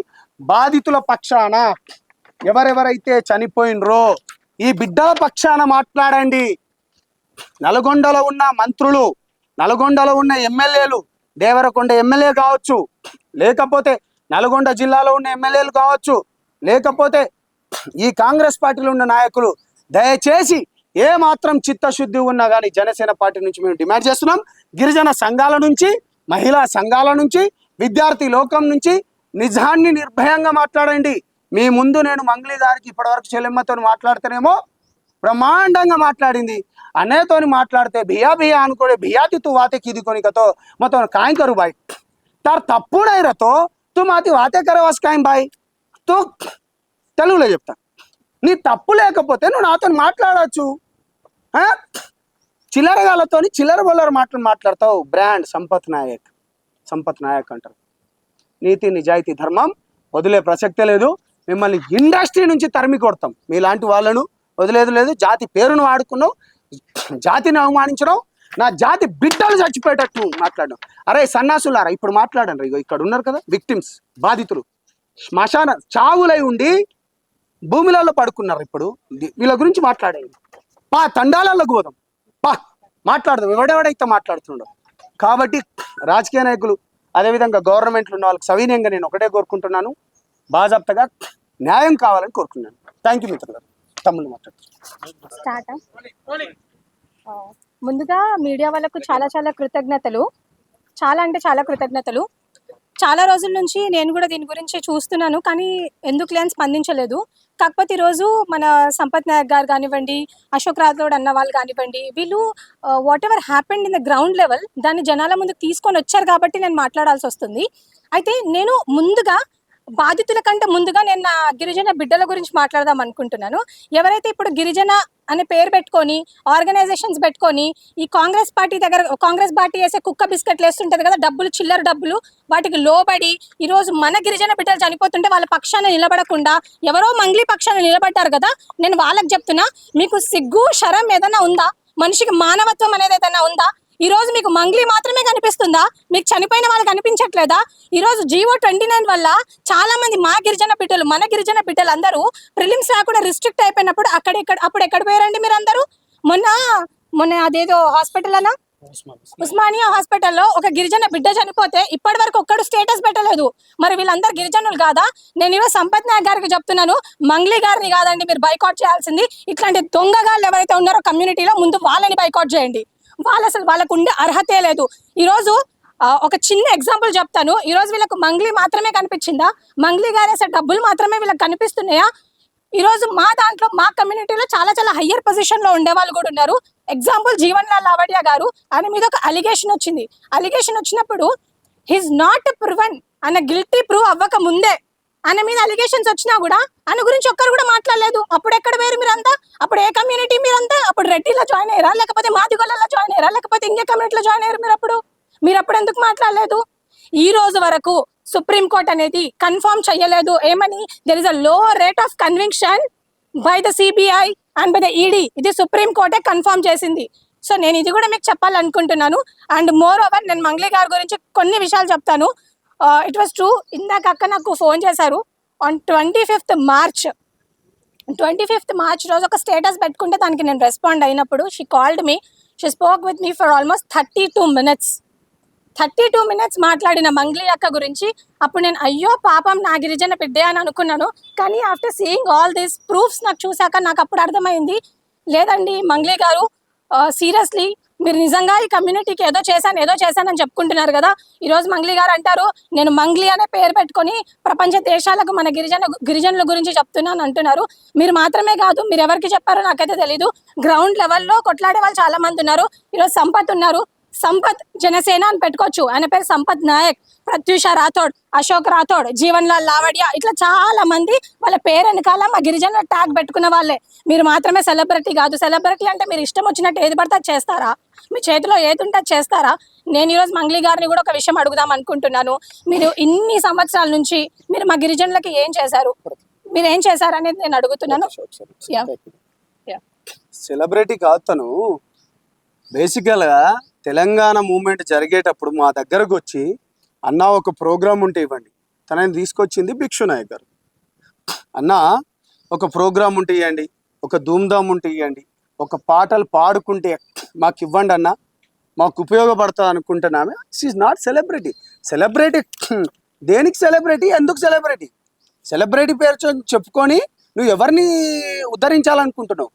బాధితుల పక్షాన ఎవరెవరైతే చనిపోయినరో ఈ బిడ్డల పక్షాన మాట్లాడండి. నల్గొండలో ఉన్న మంత్రులు, నల్గొండలో ఉన్న ఎమ్మెల్యేలు, దేవరకొండ ఎమ్మెల్యే కావచ్చు, లేకపోతే నల్గొండ జిల్లాలో ఉన్న ఎమ్మెల్యేలు కావచ్చు, లేకపోతే ఈ కాంగ్రెస్ పార్టీలో ఉన్న నాయకులు, దయచేసి ఏ మాత్రం చిత్తశుద్ధి ఉన్నా కానీ జనసేన పార్టీ నుంచి మేము డిమాండ్ చేస్తున్నాం. గిరిజన సంఘాల నుంచి, మహిళా సంఘాల నుంచి, విద్యార్థి లోకం నుంచి నిజాన్ని నిర్భయంగా మాట్లాడండి. మీ ముందు నేను మంగ్లీ గారికి ఇప్పటివరకు చెల్లెమ్మతో మాట్లాడితేనేమో బ్రహ్మాండంగా మాట్లాడింది, అన్నయ్యతోని మాట్లాడితే బియా బియా అనుకోడే బియాతి తు వాతే కిదికొని కతో మొత్తం కాయం కరు బాయ్ తార్ తప్పుడై రతో తు మాతి వాతే కరవాస్ కాయం బాయ్. తు తెలుగులో చెప్తా, నీ తప్పు లేకపోతే నువ్వు నాతో మాట్లాడవచ్చు. చిల్లరగాలతోని చిల్లర బొల్లర మాట్లాడతావు. బ్రాండ్ సంపత్ నాయక్ అంటారు. నీతి నిజాయితీ ధర్మం వదిలే ప్రసక్తే లేదు. మిమ్మల్ని ఇండస్ట్రీ నుంచి తరిమి కొడతాం. మీలాంటి వాళ్ళను వదిలేదు లేదు. జాతి పేరును వాడుకున్నావు, జాతిని అవమానించడం, నా జాతి బిడ్డలు చచ్చిపోయేటట్టు మాట్లాడడం. అరే సన్నాసులారా ఇప్పుడు మాట్లాడండి. ఇగో ఇక్కడ ఉన్నారు కదా విక్టిమ్స్, బాధితులు, శ్మశాన చావులై ఉండి భూమిలలో పడుకున్నారు. ఇప్పుడు వీళ్ళ గురించి మాట్లాడేది తండాలలో గోదాం మాట్లాడదాం, ఎవడెవడైతే మాట్లాడుతున్నాడు. కాబట్టి రాజకీయ నాయకులు అదేవిధంగా గవర్నమెంట్లు ఉన్న వాళ్ళకి సవినయంగా నేను ఒకటే కోరుకుంటున్నాను, బాజాప్తగా న్యాయం కావాలని కోరుకున్నాను. థ్యాంక్ యూ మిత్రులు. తమ్ముళ్ళు మాట్లాడుతున్నాను. ముందుగా మీడియా వాళ్ళకు చాలా చాలా కృతజ్ఞతలు, చాలా అంటే చాలా కృతజ్ఞతలు. చాలా రోజుల నుంచి నేను కూడా దీని గురించి చూస్తున్నాను, కానీ ఎందుకు లేని స్పందించలేదు. కాకపోతే ఈరోజు మన సంపత్ నాయక్ గారు కానివ్వండి, అశోక్ రాథోడ్ అన్న వాళ్ళు కానివ్వండి, వీళ్ళు what ever happened in the ground level దాన్ని జనాల ముందుకు తీసుకొని వచ్చారు కాబట్టి నేను మాట్లాడాల్సి వస్తుంది. అయితే నేను ముందుగా బాధితుల కంటే ముందుగా నేను నా గిరిజన బిడ్డల గురించి మాట్లాడదాం అనుకుంటున్నాను. ఎవరైతే ఇప్పుడు గిరిజన అనే పేరు పెట్టుకొని ఆర్గనైజేషన్స్ పెట్టుకొని ఈ కాంగ్రెస్ పార్టీ వేసే కుక్క బిస్కెట్లు వేస్తుంటది కదా, డబ్బులు, చిల్లర డబ్బులు, వాటికి లోబడి ఈరోజు మన గిరిజన బిడ్డలు చనిపోతుంటే వాళ్ళ పక్షాన నిలబడకుండా ఎవరో మంగ్లీ పక్షాన నిలబడ్డారు కదా. నేను వాళ్ళకి చెప్తున్నా, మీకు సిగ్గు శరం ఏదైనా ఉందా? మనిషికి మానవత్వం అనేది ఏదైనా ఉందా? ఈ రోజు మీకు మంగ్లీ మాత్రమే కనిపిస్తుందా? మీకు చనిపోయిన వాళ్ళు కనిపించట్లేదా? ఈ రోజు GO 29 వల్ల చాలా మంది మన గిరిజన బిడ్డలు అందరూ ప్రిలిమ్స్ రాకుండా రిస్ట్రిక్ట్ అయిపోయినప్పుడు అప్పుడు ఎక్కడ పోయారండి మీరు అందరూ? మొన్న అదేదో హాస్పిటల్ అన్నా ఉస్మానియా హాస్పిటల్లో ఒక గిరిజన బిడ్డ చనిపోతే ఇప్పటి వరకు ఒక్కడు స్టేటస్ పెట్టలేదు. మరి వీళ్ళందరూ గిరిజనులు కాదా? నేను ఈరోజు సంపత్ నాయక్ గారికి చెప్తున్నాను, మంగ్లీ గారిని కాదండి మీరు బైకాట్ చేయాల్సింది. ఇట్లాంటి దొంగగాళ్ళు ఎవరైతే ఉన్నారో కమ్యూనిటీలో ముందు వాళ్ళని బైకాట్ చేయండి. వాళ్ళకు ఉండే అర్హతే లేదు. ఈరోజు ఒక చిన్న ఎగ్జాంపుల్ చెప్తాను. ఈరోజు వీళ్ళకు మంగ్లీ మాత్రమే కనిపించిందా? మంగ్లీ గారేసే డబ్బులు మాత్రమే వీళ్ళకి కనిపిస్తున్నాయా? ఈరోజు మా దాంట్లో మా కమ్యూనిటీలో చాలా చాలా హయ్యర్ పొజిషన్ లో ఉండే వాళ్ళు కూడా ఉన్నారు. ఎగ్జాంపుల్ జీవన్ లాల్ లావడియా గారు, ఆయన మీద ఒక అలిగేషన్ వచ్చింది. అలిగేషన్ వచ్చినప్పుడు హిస్ నాట్ ప్రూవెన్, ఆయన గిల్టీ ప్రూవ్ అవ్వక ముందే ఆయన మీద అలిగేషన్స్ వచ్చినా కూడా ఆయన గురించి ఒక్కరు కూడా మాట్లాడలేదు. అప్పుడు ఎక్కడ వేరు మీరంతా? అప్పుడు ఏ కమ్యూనిటీ మీరంతా? అప్పుడు రెడ్డిలో జాయిన్ అయ్యారా, లేకపోతే మాదిగొల్లలో జాయిన్ అయ్యారా, లేకపోతే ఇంకే కమ్యూనిటీలో జాయిన్ అయ్యారు మీరు అప్పుడు ఎందుకు మాట్లాడలేదు? ఈ రోజు వరకు సుప్రీంకోర్టు అనేది కన్ఫర్మ్ చేయలేదు ఏమని, దెర్ ఇస్ అ లో rate of conviction by the CBI and by the ED. ఇది సుప్రీంకోర్టే కన్ఫర్మ్ చేసింది. సో నేను ఇది కూడా మీకు చెప్పాలనుకుంటున్నాను. అండ్ మోర్ ఓవర్ నేను మంగ్లీ గారి గురించి కొన్ని విషయాలు చెప్తాను. ఇట్ వాస్ ట్రూ, ఇందాక అక్క నాకు ఫోన్ చేశారు ఆన్ 25th మార్చ్ రోజు ఒక స్టేటస్ పెట్టుకుంటే దానికి నేను రెస్పాండ్ అయినప్పుడు she called me, she spoke with me for almost 32 minutes మాట్లాడిన మంగ్లీ అక్క గురించి. అప్పుడు నేను అయ్యో పాపం నా గిరిజన బిడ్డే అని అనుకున్నాను. కానీ after seeing all these proofs నాకు చూసాక నాకు అప్పుడు అర్థమైంది, లేదండి మంగ్లీ గారు సీరియస్లీ మీరు నిజంగా ఈ కమ్యూనిటీకి ఏదో చేశానని చెప్పుకుంటున్నారు కదా. ఈరోజు మంగ్లీ గారు అంటారు నేను మంగ్లీ అనే పేరు పెట్టుకొని ప్రపంచ దేశాలకు మన గిరిజనుల గురించి చెప్తున్నాను అంటున్నారు. మీరు మాత్రమే కాదు, మీరు ఎవరికి చెప్పారో నాకైతే తెలీదు. గ్రౌండ్ లెవెల్లో కొట్లాడే వాళ్ళు చాలా మంది ఉన్నారు. ఈరోజు సంపత్ ఉన్నారు, సంపత్ జనసేన అని పెట్టుకోవచ్చు, ఆయన పేరు సంపత్ నాయక్, ప్రత్యూష రాథోడ్, అశోక్ రాథోడ్, జీవన్ లాల్ లావడియా, ఇట్లా చాలా మంది వాళ్ళ పేరు వెనకాల మా గిరిజనుల ట్యాగ్ పెట్టుకున్న వాళ్ళే. మీరు మాత్రమే సెలబ్రిటీ కాదు. సెలబ్రిటీ అంటే మీరు ఇష్టం వచ్చినట్టు ఏది పడితే అది చేస్తారా? మీ చేతిలో ఏది ఉంటే అది చేస్తారా? నేను ఈరోజు మంగ్లీ గారిని కూడా ఒక విషయం అడుగుదాం అనుకుంటున్నాను. మీరు ఇన్ని సంవత్సరాల నుంచి మీరు మా గిరిజనులకి ఏం చేశారు, మీరు ఏం చేశారు అనేది నేను అడుగుతున్నాను. సెలబ్రిటీ కాదు తను. బేసికల్గా తెలంగాణ మూమెంట్ జరిగేటప్పుడు మా దగ్గరకు వచ్చి అన్న ఒక ప్రోగ్రామ్ ఉంటే ఇవ్వండి, తనని తీసుకొచ్చింది భిక్షు నాయక్ గారు. అన్న ఒక ప్రోగ్రామ్ ఉంటే ఇవ్వండి, ఒక ధూమ్ధామ్ ఉంటే ఇవ్వండి, ఒక పాటలు పాడుకుంటే మాకు ఇవ్వండి అన్న, మాకు ఉపయోగపడుతుంది అనుకుంటున్నామే. She's not celebrity. సెలబ్రిటీ దేనికి సెలబ్రిటీ? ఎందుకు సెలబ్రిటీ? సెలబ్రిటీ పేరు చెప్పుకొని నువ్వు ఎవరిని ఉద్ధరించాలనుకుంటున్నావు?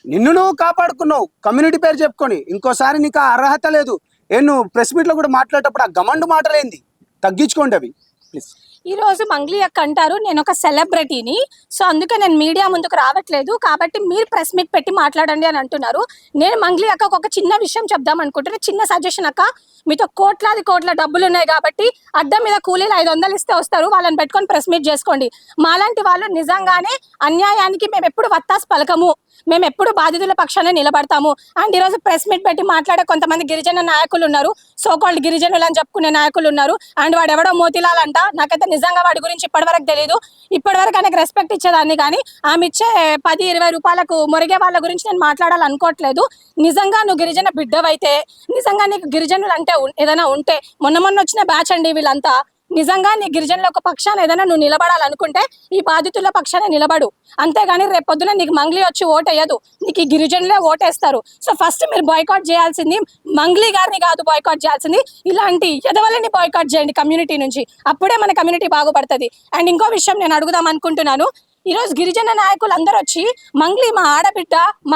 నిన్ను నువ్వు కాపాడుకున్నావు కమ్యూనిటీ పేరు చెప్పుకొని. ఇంకోసారి నీకు ఆ అర్హత లేదు. నువ్వు ప్రెస్ మీట్లో కూడా మాట్లాడేటప్పుడు ఆ గమండు మాటలేంది? తగ్గించుకోండి అవి ప్లీజ్. ఈ రోజు మంగ్లీ అక్క అంటారు నేను ఒక సెలబ్రిటీని, సో అందుకే నేను మీడియా ముందుకు రావట్లేదు, కాబట్టి మీరు ప్రెస్ మీట్ పెట్టి మాట్లాడండి అని అంటున్నారు. నేను మంగ్లీ అక్కకు ఒక చిన్న విషయం చెప్దాం అనుకుంటున్నా, చిన్న సజెషన్ అక్క. మీతో కోట్ల డబ్బులు ఉన్నాయి కాబట్టి అడ్డం మీద కూలీలు 500 ఇస్తే వస్తారు, వాళ్ళని పెట్టుకొని ప్రెస్ మీట్ చేసుకోండి. మాలాంటి వాళ్ళు నిజంగానే అన్యాయానికి మేము ఎప్పుడు వత్తాసు పలకము, మేము ఎప్పుడు బాధితుల పక్షాన నిలబడతాము. అండ్ ఈరోజు ప్రెస్ మీట్ పెట్టి మాట్లాడే కొంతమంది గిరిజన నాయకులు ఉన్నారు, సోకాల్డ్ గిరిజనులు అని చెప్పుకునే నాయకులు ఉన్నారు. అండ్ వాడు ఎవడో మోతిలాల్ అంట, నాకైతే నిజంగా వాడి గురించి ఇప్పటివరకు తెలియదు. ఇప్పటివరకు ఆయనకు రెస్పెక్ట్ ఇచ్చేదాన్ని, కానీ ఆమె ఇచ్చే 10-20 రూపాయలకు మొరిగే వాళ్ళ గురించి నేను మాట్లాడాలనుకోవట్లేదు. నిజంగా నువ్వు గిరిజన బిడ్డవైతే, నిజంగా నీకు గిరిజనులు అంటే ఏదైనా ఉంటే, మొన్న వచ్చిన బ్యాచ్ అండి వీళ్ళంతా, నిజంగా నీ గిరిజనుల ఒక పక్షాన ఏదైనా నువ్వు నిలబడాలనుకుంటే ఈ బాధితుల పక్షాన నిలబడు. అంతేగాని రేపు పొద్దున నీకు మంగ్లీ వచ్చి ఓటేయదు, నీకు ఈ గిరిజనులే ఓటేస్తారు. సో ఫస్ట్ మీరు బాయ్కాట్ చేయాల్సింది మంగ్లీ గారిని కాదు, బాయ్కాట్ చేయాల్సింది ఇలాంటి ఎదవలని బాయ్కాట్ చేయండి కమ్యూనిటీ నుంచి. అప్పుడే మన కమ్యూనిటీ బాగుపడుతుంది. అండ్ ఇంకో విషయం నేను అడుగుదాం అనుకుంటున్నాను. ఈరోజు గిరిజన నాయకులు అందరూ వచ్చి మంగ్లీ మా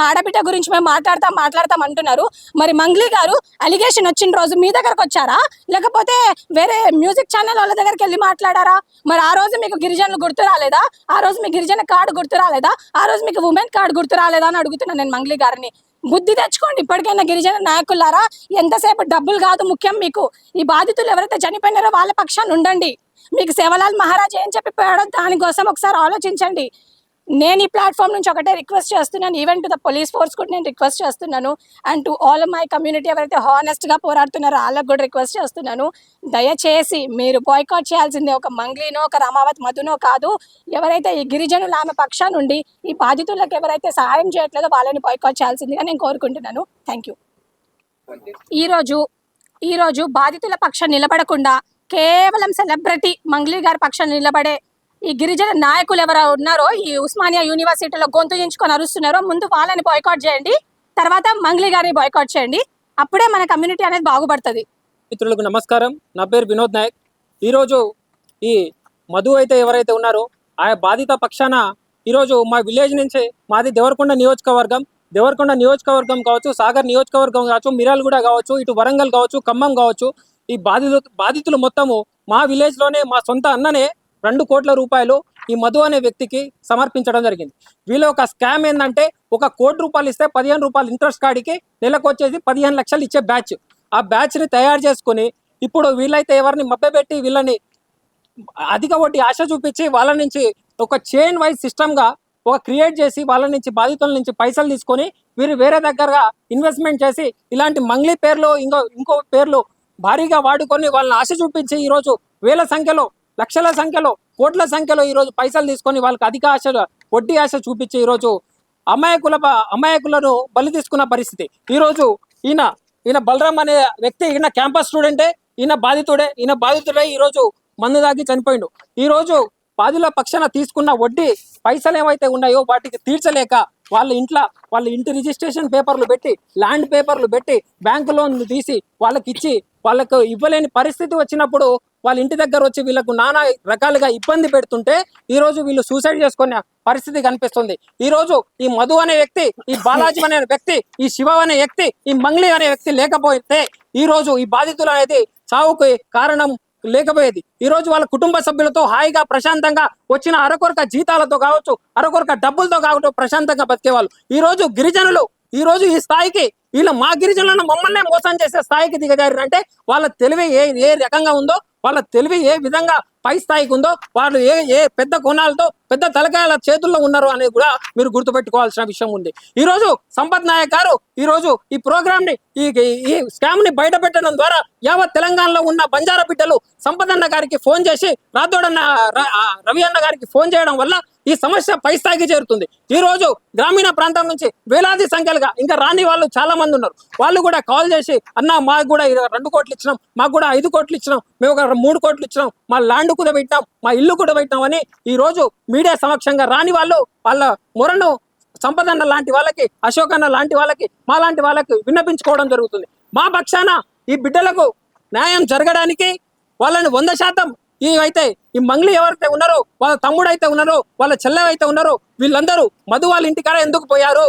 ఆడబిడ్డ గురించి మేము మాట్లాడతాం అంటున్నారు. మరి మంగ్లీ గారు అలిగేషన్ వచ్చిన రోజు మీ దగ్గరకు వచ్చారా, లేకపోతే వేరే మ్యూజిక్ ఛానల్ వాళ్ళ దగ్గరికి వెళ్ళి మాట్లాడారా? మరి ఆ రోజు మీకు గిరిజనులు గుర్తు రాలేదా? ఆ రోజు మీ గిరిజన కార్డు గుర్తు రాలేదా? ఆ రోజు మీకు ఉమెన్ కార్డు గుర్తు రాలేదా అని అడుగుతున్నాను నేను మంగ్లీ గారిని. బుద్ధి తెచ్చుకోండి ఇప్పటికైనా గిరిజన నాయకులారా. ఎంతసేపు డబ్బులు కాదు ముఖ్యం, మీకు ఈ బాధితులు ఎవరైతే చనిపోయినారో వాళ్ళ పక్షాన్ని ఉండండి. మీకు సేవలాల్ మహారాజ్ ఏం చెప్పిపోయాడో దానికోసం ఒకసారి ఆలోచించండి. నేను ఈ ప్లాట్ఫామ్ నుంచి ఒకటే రిక్వెస్ట్ చేస్తున్నాను, even to the police force కూడా నేను రిక్వెస్ట్ చేస్తున్నాను. And to all my community ఎవరైతే హానెస్ట్గా పోరాడుతున్నారో వాళ్ళకు కూడా రిక్వెస్ట్ చేస్తున్నాను, దయచేసి మీరు బాయ్కాట్ చేయాల్సిందే ఒక మంగ్లీనో ఒక రామావత్ మధునో కాదు. ఎవరైతే ఈ గిరిజనులు ఆమె పక్షా నుండి ఈ బాధితులకు ఎవరైతే సహాయం చేయట్లేదో వాళ్ళని బాయ్కాట్ చేయాల్సిందిగా నేను కోరుకుంటున్నాను. Thank you. ఈరోజు బాధితుల పక్షం నిలబడకుండా కేవలం సెలబ్రిటీ మంగ్లీ గారి పక్షాన్ని నిలబడే ఈ గిరిజన నాయకులు ఎవరు ఉన్నారో, ఈ ఉస్మానియా యూనివర్సిటీలో గొంతు దించుకొని అరుస్తున్నారో, ముందు వాళ్ళని బాయ్కాట్ చేయండి, తర్వాత మంగ్లీ గారిని బాయ్కాట్ చేయండి. అప్పుడే మన కమ్యూనిటీ అనేది బాగుపడుతుంది. మిత్రులకు నమస్కారం. నా పేరు వినోద్ నాయక్. ఈరోజు ఈ మధు అయితే ఎవరైతే ఉన్నారో ఆ బాధిత పక్షాన ఈరోజు మా విలేజ్ నుంచి, మాది దేవరకొండ నియోజకవర్గం కావచ్చు, సాగర్ నియోజకవర్గం కావచ్చు, మిర్యాలగూడ కావచ్చు, ఇటు వరంగల్ కావచ్చు, ఖమ్మం కావచ్చు, ఈ బాధితులు మొత్తము మా విలేజ్లోనే మా సొంత అన్ననే 2 కోట్ల రూపాయలు ఈ మధు అనే వ్యక్తికి సమర్పించడం జరిగింది. వీళ్ళ ఒక స్కామ్ ఏంటంటే, 1 కోటి రూపాయలు ఇస్తే 15 రూపాయలు ఇంట్రెస్ట్ కాడికి నెలకు వచ్చేసి 15 లక్షలు ఇచ్చే బ్యాచ్. ఆ బ్యాచ్ని తయారు చేసుకొని ఇప్పుడు వీళ్ళైతే ఎవరిని మభ్యపెట్టి వీళ్ళని అధిక వడ్డీ ఆశ చూపించి వాళ్ళ నుంచి ఒక చైన్ వైజ్ సిస్టమ్గా క్రియేట్ చేసి వాళ్ళ నుంచి, బాధితుల నుంచి పైసలు తీసుకొని వీరు వేరే దగ్గరగా ఇన్వెస్ట్మెంట్ చేసి ఇలాంటి మంగ్లీ పేర్లు ఇంకో పేర్లు భారీగా వాడుకొని వాళ్ళని ఆశ చూపించి ఈరోజు వేల సంఖ్యలో, లక్షల సంఖ్యలో, కోట్ల సంఖ్యలో ఈరోజు పైసలు తీసుకొని వాళ్ళకి అధిక ఆశ, వడ్డీ ఆశ చూపించి ఈరోజు అమాయకులను బలి తీసుకున్న పరిస్థితి. ఈరోజు ఈయన బలరాం అనే వ్యక్తి, ఈయన క్యాంపస్ స్టూడెంటే, ఈయన బాధితుడే ఈరోజు మందు దాగి చనిపోయిండు. ఈరోజు బాధితుల పక్షాన తీసుకున్న వడ్డీ పైసలు ఏవైతే ఉన్నాయో వాటికి తీర్చలేక వాళ్ళ ఇంటి రిజిస్ట్రేషన్ పేపర్లు పెట్టి, ల్యాండ్ పేపర్లు పెట్టి, బ్యాంకు లోన్లు తీసి వాళ్ళకి ఇచ్చి వాళ్ళకు ఇవ్వలేని పరిస్థితి వచ్చినప్పుడు వాళ్ళ ఇంటి దగ్గర వచ్చి వీళ్ళకు నానా రకాలుగా ఇబ్బంది పెడుతుంటే ఈరోజు వీళ్ళు సూసైడ్ చేసుకునే పరిస్థితి కనిపిస్తుంది. ఈరోజు ఈ మధు అనే వ్యక్తి, ఈ బాలాజీ అనే వ్యక్తి, ఈ శివ అనే వ్యక్తి, ఈ మంగ్లీ అనే వ్యక్తి లేకపోతే ఈరోజు ఈ బాధితులు అనేది చావుకు కారణం లేకపోయేది. ఈరోజు వాళ్ళ కుటుంబ సభ్యులతో హాయిగా ప్రశాంతంగా వచ్చిన అరకొరక జీతాలతో కావచ్చు, అరకొరక డబ్బులతో కావచ్చు ప్రశాంతంగా బతికేవాళ్ళు. ఈరోజు గిరిజనులు ఈరోజు ఈ స్థాయికి, మా గిరిజనులను మమ్మల్నే మోసం చేసే స్థాయికి దిగజారంటే వాళ్ళ తెలివి ఏ రకంగా ఉందో, వాళ్ళ తెలివి ఏ విధంగా పై స్థాయికి ఉందో, వాళ్ళు ఏ పెద్ద కోణాలతో, పెద్ద తలకాయల చేతుల్లో ఉన్నారు అనేది కూడా మీరు గుర్తుపెట్టుకోవాల్సిన విషయం ఉంది. ఈరోజు సంపత్ నాయక్ గారు ఈరోజు ఈ ప్రోగ్రామ్ ని, ఈ స్కామ్ ని బయట పెట్టడం ద్వారా యావత్ తెలంగాణలో ఉన్న బంజారా బిడ్డలు సంపత్ అన్న గారికి ఫోన్ చేసి, రాథోడన్న రవి అన్న గారికి ఫోన్ చేయడం వల్ల ఈ సమస్య పై స్థాయికి చేరుతుంది. ఈ రోజు గ్రామీణ ప్రాంతం నుంచి వేలాది సంఖ్యలుగా ఇంకా రాని వాళ్ళు చాలా మంది ఉన్నారు. వాళ్ళు కూడా కాల్ చేసి, అన్న మాకు కూడా 2 కోట్లు ఇచ్చినాం, మాకు కూడా 5 కోట్లు ఇచ్చినాం, మేము ఒక 3 కోట్లు ఇచ్చినాం, మా ల్యాండ్ కూడా పెట్టాం, మా ఇల్లు కూడా పెట్టాం అని ఈ రోజు మీడియా సమక్షంగా రాని వాళ్ళు వాళ్ళ మొరను సంపదన్న లాంటి వాళ్ళకి, అశోక్ అన్న లాంటి వాళ్ళకి, మా లాంటి వాళ్ళకి విన్నపించుకోవడం జరుగుతుంది. మా పక్షాన ఈ బిడ్డలకు న్యాయం జరగడానికి వాళ్ళని 100% ఈ మంగ్లీ ఎవరైతే ఉన్నారో, వాళ్ళ తమ్ముడు అయితే ఉన్నారో, వాళ్ళ చెల్లె అయితే ఉన్నారో, వీళ్ళందరూ మధు వాళ్ళ ఇంటికాడ ఎందుకు పోయారు,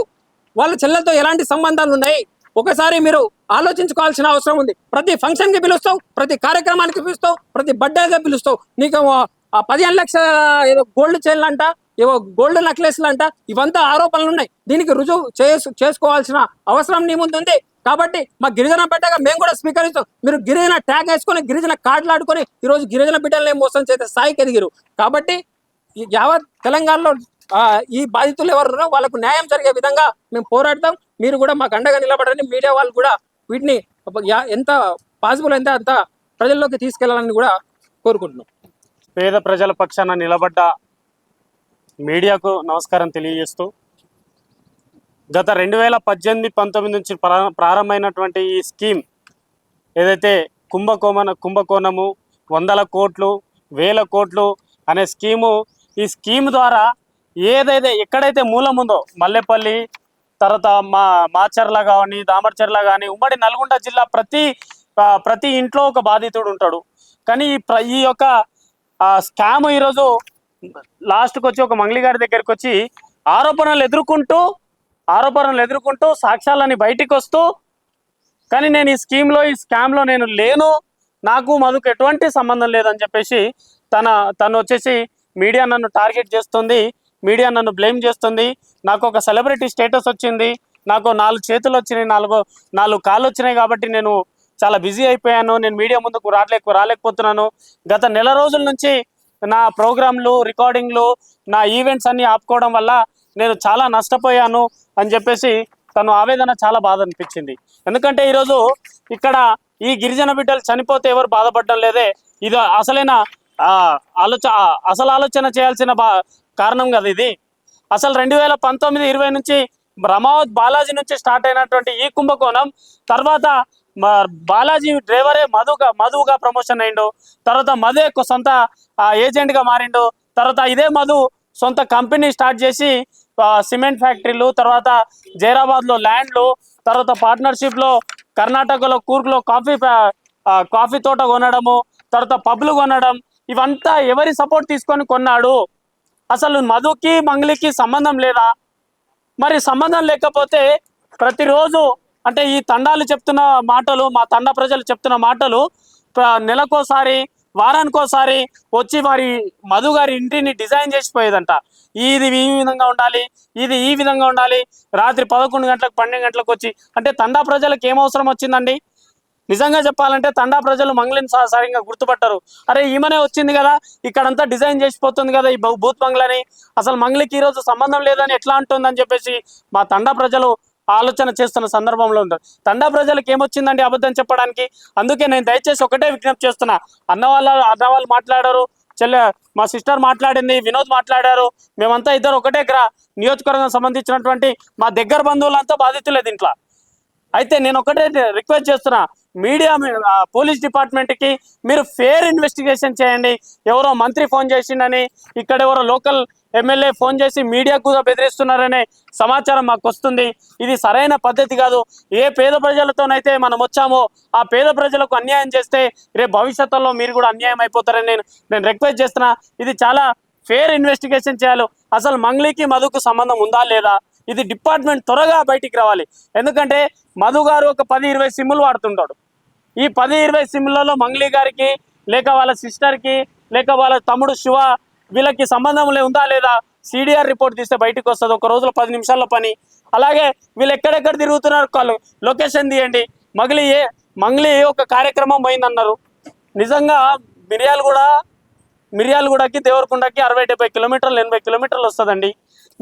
వాళ్ళ చెల్లెలతో ఎలాంటి సంబంధాలు ఉన్నాయి, ఒకసారి మీరు ఆలోచించుకోవాల్సిన అవసరం ఉంది. ప్రతి ఫంక్షన్కి పిలుస్తావు, ప్రతి కార్యక్రమానికి పిలుస్తావు, ప్రతి బర్త్డేగా పిలుస్తావు, నీకు 15 లక్షల ఏదో గోల్డ్ చైన్లు అంట, ఏవో గోల్డ్ నెక్లెస్లు అంట, ఇవంతా ఆరోపణలు ఉన్నాయి. దీనికి రుజువు చేసుకోవాల్సిన అవసరం నీ ముందు ఉంది. కాబట్టి మా గిరిజన బిడ్డగా మేము కూడా స్వీకరిస్తాం. మీరు గిరిజన ట్యాగ్ వేసుకొని, గిరిజన కార్డులు ఆడుకొని ఈరోజు గిరిజన బిడ్డలనే మోసం చేసే స్థాయికి ఎదిగిరు. కాబట్టి యావత్ తెలంగాణలో ఈ బాధితులు ఎవరున్నారో వాళ్ళకు న్యాయం జరిగే విధంగా మేము పోరాడతాం. మీరు కూడా మాకు అండగా నిలబడని మీడియా వాళ్ళు కూడా వీటిని ఎంత పాసిబుల్ అయితే అంత ప్రజల్లోకి తీసుకెళ్లాలని కూడా కోరుకుంటున్నాం. పేద ప్రజల పక్షాన నిలబడ్డ మీడియాకు నమస్కారం తెలియజేస్తూ, గత 2018-19 నుంచి ప్రారంభమైనటువంటి ఈ స్కీమ్ ఏదైతే కుంభకోణము 100 కోట్లు 1000 కోట్లు అనే స్కీము, ఈ స్కీమ్ ద్వారా ఎక్కడైతే మూలం ఉందో మల్లెపల్లి, తర్వాత మాచర్ల కానీ, దామర్చర్ల కానీ, ఉమ్మడి నల్గొండ జిల్లా ప్రతి ఇంట్లో ఒక బాధితుడు ఉంటాడు. కానీ ఈ యొక్క స్కామ్ ఈరోజు లాస్ట్కి వచ్చి ఒక మంగ్లీ గారి దగ్గరికి వచ్చి ఆరోపణలు ఎదుర్కొంటూ సాక్ష్యాలని బయటికి వస్తూ, కానీ నేను ఈ స్కామ్లో నేను లేను, నాకు మధుకు ఎటువంటి సంబంధం లేదని చెప్పేసి తను వచ్చేసి మీడియా నన్ను టార్గెట్ చేస్తుంది, మీడియా నన్ను బ్లేమ్ చేస్తుంది. నాకు ఒక సెలబ్రిటీ స్టేటస్ వచ్చింది, నాకు 4 చేతులు వచ్చినాయి, 4 కాళ్ళు వచ్చినాయి, కాబట్టి నేను చాలా బిజీ అయిపోయాను, నేను మీడియా ముందుకు రాలేకపోతున్నాను. గత నెల రోజుల నుంచి నా ప్రోగ్రాంలు, రికార్డింగ్లు, నా ఈవెంట్స్ అన్నీ ఆపుకోవడం వల్ల నేను చాలా నష్టపోయాను అని చెప్పేసి తను ఆవేదన, చాలా బాధ అనిపించింది. ఎందుకంటే ఈరోజు ఇక్కడ ఈ గిరిజన బిడ్డలు చనిపోతే ఎవరు బాధపడడం లేదే, ఇది అసలైన ఆలోచన చేయాల్సిన కారణం కదా ఇది. అసలు 2019-20 నుంచి రమావత్ బాలాజీ నుంచి స్టార్ట్ అయినటువంటి ఈ కుంభకోణం తర్వాత బాలాజీ డ్రైవరే మధుగా ప్రమోషన్ అయిండు, తర్వాత మధు సొంత ఏజెంట్గా మారిండు, తర్వాత ఇదే మధు సొంత కంపెనీ స్టార్ట్ చేసి సిమెంట్ ఫ్యాక్టరీలు, తర్వాత జైరాబాద్లో ల్యాండ్లు, తర్వాత పార్ట్నర్షిప్లో కర్ణాటకలో కూర్గ్లో కాఫీ తోట కొనడము, తర్వాత పబ్లు కొనడం, ఇవంతా ఎవరి సపోర్ట్ తీసుకొని కొన్నాడు? అసలు మధుకి మంగ్లీకి సంబంధం లేదా? మరి సంబంధం లేకపోతే ప్రతిరోజు అంటే ఈ తండాలు చెప్తున్న మాటలు, మా తండా ప్రజలు చెప్తున్న మాటలు నెలకోసారి వారానికోసారి వచ్చి మరి మధు గారి ఇంటిని డిజైన్ చేసిపోయేదంట. ఇది ఈ విధంగా ఉండాలి, ఇది ఈ విధంగా ఉండాలి, రాత్రి 11 గంటలకు 12 గంటలకు వచ్చి. అంటే తండా ప్రజలకు ఏం అవసరం వచ్చిందండి? నిజంగా చెప్పాలంటే తండా ప్రజలు మంగ్లీని సరిగ్గా గుర్తుపట్టారు. అరే ఈమెనే వచ్చింది కదా, ఇక్కడంతా డిజైన్ చేసిపోతుంది కదా ఈ బూత్ బంగ్లాని, అసలు మంగ్లీకి ఈరోజు సంబంధం లేదని ఎట్లా అంటుందని చెప్పేసి మా తండా ప్రజలు ఆలోచన చేస్తున్న సందర్భంలో ఉంటారు. తండా ప్రజలకు ఏమొచ్చిందండి అబద్ధం చెప్పడానికి? అందుకే నేను దయచేసి ఒకటే విజ్ఞప్తి చేస్తున్నా, అన్న వాళ్ళు మాట్లాడారు, మా సిస్టర్ మాట్లాడింది, వినోద్ మాట్లాడారు, మేమంతా ఇద్దరు ఒకటే నియోజకవర్గం సంబంధించినటువంటి మా దగ్గర బంధువులంతా బాధితులే దీంట్లో. అయితే నేను ఒకటే రిక్వెస్ట్ చేస్తున్నా, మీడియా పోలీస్ డిపార్ట్మెంట్కి మీరు ఫేర్ ఇన్వెస్టిగేషన్ చేయండి. ఎవరో మంత్రి ఫోన్ చేసిండని, ఇక్కడ ఎవరో లోకల్ ఎమ్మెల్యే ఫోన్ చేసి మీడియాకు కూడా బెదిరిస్తున్నారనే సమాచారం మాకు వస్తుంది. ఇది సరైన పద్ధతి కాదు. ఏ పేద ప్రజలతోనైతే మనం వచ్చామో ఆ పేద ప్రజలకు అన్యాయం చేస్తే రేపు భవిష్యత్తులో మీరు కూడా అన్యాయం అయిపోతారని నేను రిక్వెస్ట్ చేస్తున్నా. ఇది చాలా ఫేర్ ఇన్వెస్టిగేషన్ చేయాలి. అసలు మంగ్లీకి మధుకు సంబంధం ఉందా లేదా, ఇది డిపార్ట్మెంట్ త్వరగా బయటికి రావాలి. ఎందుకంటే మధు గారు ఒక 10-20 సిమ్ములు వాడుతుంటాడు. ఈ 10-20 సిమ్లలో మంగ్లీ గారికి, లేక వాళ్ళ సిస్టర్కి, లేక వాళ్ళ తమ్ముడు శివ, వీళ్ళకి సంబంధం ఉందా లేదా సిడిఆర్ రిపోర్ట్ తీస్తే బయటకు వస్తుంది. ఒక రోజులో 10 నిమిషాల్లో పని. అలాగే వీళ్ళు ఎక్కడెక్కడ తిరుగుతున్నారు లొకేషన్ తీయండి. మంగ్లీ ఒక కార్యక్రమం పోయిందన్నారు. నిజంగా మిర్యాలగూడకి దేవరకొండకి 60-70 కిలోమీటర్లు 80 కిలోమీటర్లు వస్తుందండి.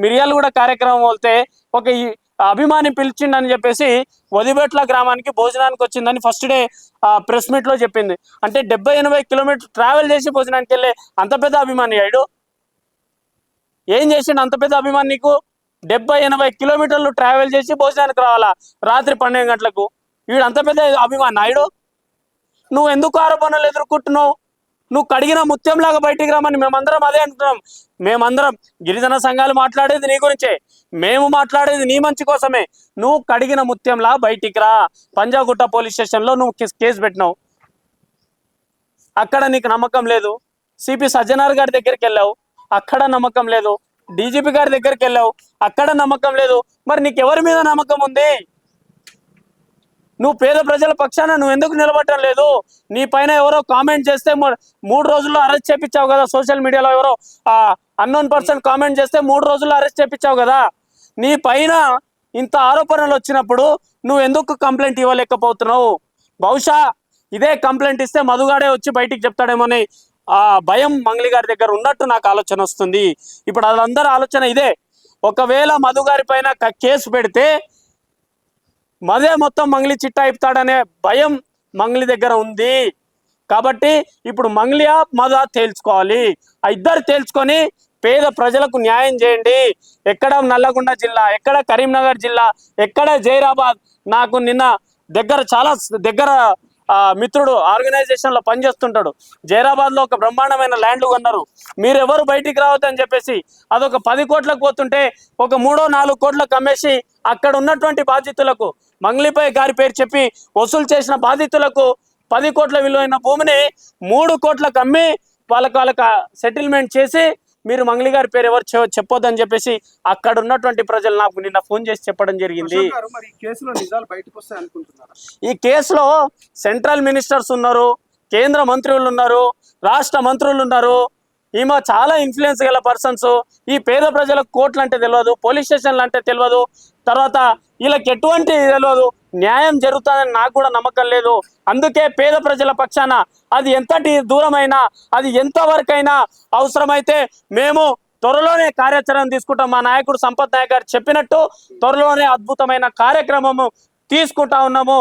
మిర్యాలగూడ కార్యక్రమం వెళ్తే ఒక అభిమాని పిలిచిండని చెప్పేసి వదిబెట్ల గ్రామానికి భోజనానికి వచ్చిందని ఫస్ట్ డే ప్రెస్ మీట్లో చెప్పింది. అంటే 70-80 కిలోమీటర్లు ట్రావెల్ చేసి భోజనానికి వెళ్ళే అంత పెద్ద అభిమాని అయ్యాడు. ఏం చేసిండు అంత పెద్ద అభిమాని నీకు? 70-80 కిలోమీటర్లు ట్రావెల్ చేసి భోజనానికి రావాలా రాత్రి 12 గంటలకు? వీడు అంత పెద్ద అభిమాని నాయుడు. నువ్వు ఎందుకు ఆరోపణలు ఎదుర్కొంటున్నావు? నువ్వు కడిగిన ముత్యంలాగా బయటికి రామని మేమందరం అదే అంటున్నాం. మేమందరం గిరిజన సంఘాలు మాట్లాడేది నీ గురించే, మేము మాట్లాడేది నీ మంచి కోసమే. నువ్వు కడిగిన ముత్యంలా బయటికి రా. పంజాగుట్ట పోలీస్ స్టేషన్లో నువ్వు కేసు పెట్టినావు, అక్కడ నీకు నమ్మకం లేదు. సిపి సజ్జనార్ గారి దగ్గరికి వెళ్ళావు, అక్కడ నమ్మకం లేదు. డీజీపీ గారి దగ్గరికి వెళ్ళావు, అక్కడ నమ్మకం లేదు. మరి నీకు ఎవరి మీద నమ్మకం ఉంది? నువ్వు పేద ప్రజల పక్షాన నువ్వు ఎందుకు నిలబడటం లేదు? నీ పైన ఎవరో కామెంట్ చేస్తే 3 రోజుల్లో అరెస్ట్ చేపించావు కదా. సోషల్ మీడియాలో ఎవరో అన్నోన్ పర్సన్ కామెంట్ చేస్తే 3 రోజుల్లో అరెస్ట్ చేపించావు కదా. నీ పైన ఇంత ఆరోపణలు వచ్చినప్పుడు నువ్వు ఎందుకు కంప్లైంట్ ఇవ్వలేకపోతున్నావు? బహుశా ఇదే కంప్లైంట్ ఇస్తే మధుగాడే వచ్చి బయటికి చెప్తాడేమోని ఆ భయం మంగ్లీ గారి దగ్గర ఉన్నట్టు నాకు ఆలోచన వస్తుంది. ఇప్పుడు వాళ్ళందరూ ఆలోచన ఇదే, ఒకవేళ మధు గారి పైన కేసు పెడితే మదే మొత్తం మంగ్లీ చిట్టా ఇస్తాడనే భయం మంగ్లీ దగ్గర ఉంది. కాబట్టి ఇప్పుడు మంగ్లీయా మధు తేల్చుకోవాలి. ఆ ఇద్దరు తేల్చుకొని పేద ప్రజలకు న్యాయం చేయండి. ఎక్కడ నల్లగొండ జిల్లా, ఎక్కడ కరీంనగర్ జిల్లా, ఎక్కడ జైరాబాద్. నాకు నిన్న చాలా దగ్గర మిత్రుడు ఆర్గనైజేషన్లో పనిచేస్తుంటాడు. జైరాబాద్లో ఒక బ్రహ్మాండమైన ల్యాండ్లు కొన్నారు. మీరెవరు బయటికి రావద్దని చెప్పేసి అదొక 10 కోట్లకు పోతుంటే ఒక 3-4 కోట్లకు అమ్మేసి అక్కడ ఉన్నటువంటి బాధితులకు, మంగ్లీపై గారి పేరు చెప్పి వసూలు చేసిన బాధితులకు 10 కోట్ల విలువైన భూమిని 3 కోట్లకు అమ్మి వాళ్ళకి సెటిల్మెంట్ చేసి మీరు మంగ్లీ గారి పేరు ఎవరు చెప్పొద్దని చెప్పేసి అక్కడ ఉన్నటువంటి ప్రజలు నాకు నిన్న ఫోన్ చేసి చెప్పడం జరిగింది. ఈ కేసులో సెంట్రల్ మినిస్టర్స్ ఉన్నారు, కేంద్ర మంత్రులు ఉన్నారు, రాష్ట్ర మంత్రులు ఉన్నారు. ఈమె చాలా ఇన్ఫ్లుయెన్స్ గల పర్సన్స్. ఈ పేద ప్రజలకు కోర్టులు అంటే తెలియదు, పోలీస్ స్టేషన్లు అంటే తెలియదు, తర్వాత వీళ్ళకి ఎటువంటి తెలియదు. న్యాయం జరుగుతుందని నాకు కూడా నమ్మకం లేదు. అందుకే పేద ప్రజల పక్షాన అది ఎంతటి దూరమైనా, అది ఎంతవరకైనా అవసరమైతే మేము త్వరలోనే కార్యాచరణ తీసుకుంటాం. మా నాయకుడు సంపత్ నాయక్ గారు చెప్పినట్టు త్వరలోనే అద్భుతమైన కార్యక్రమము తీసుకుంటా ఉన్నాము.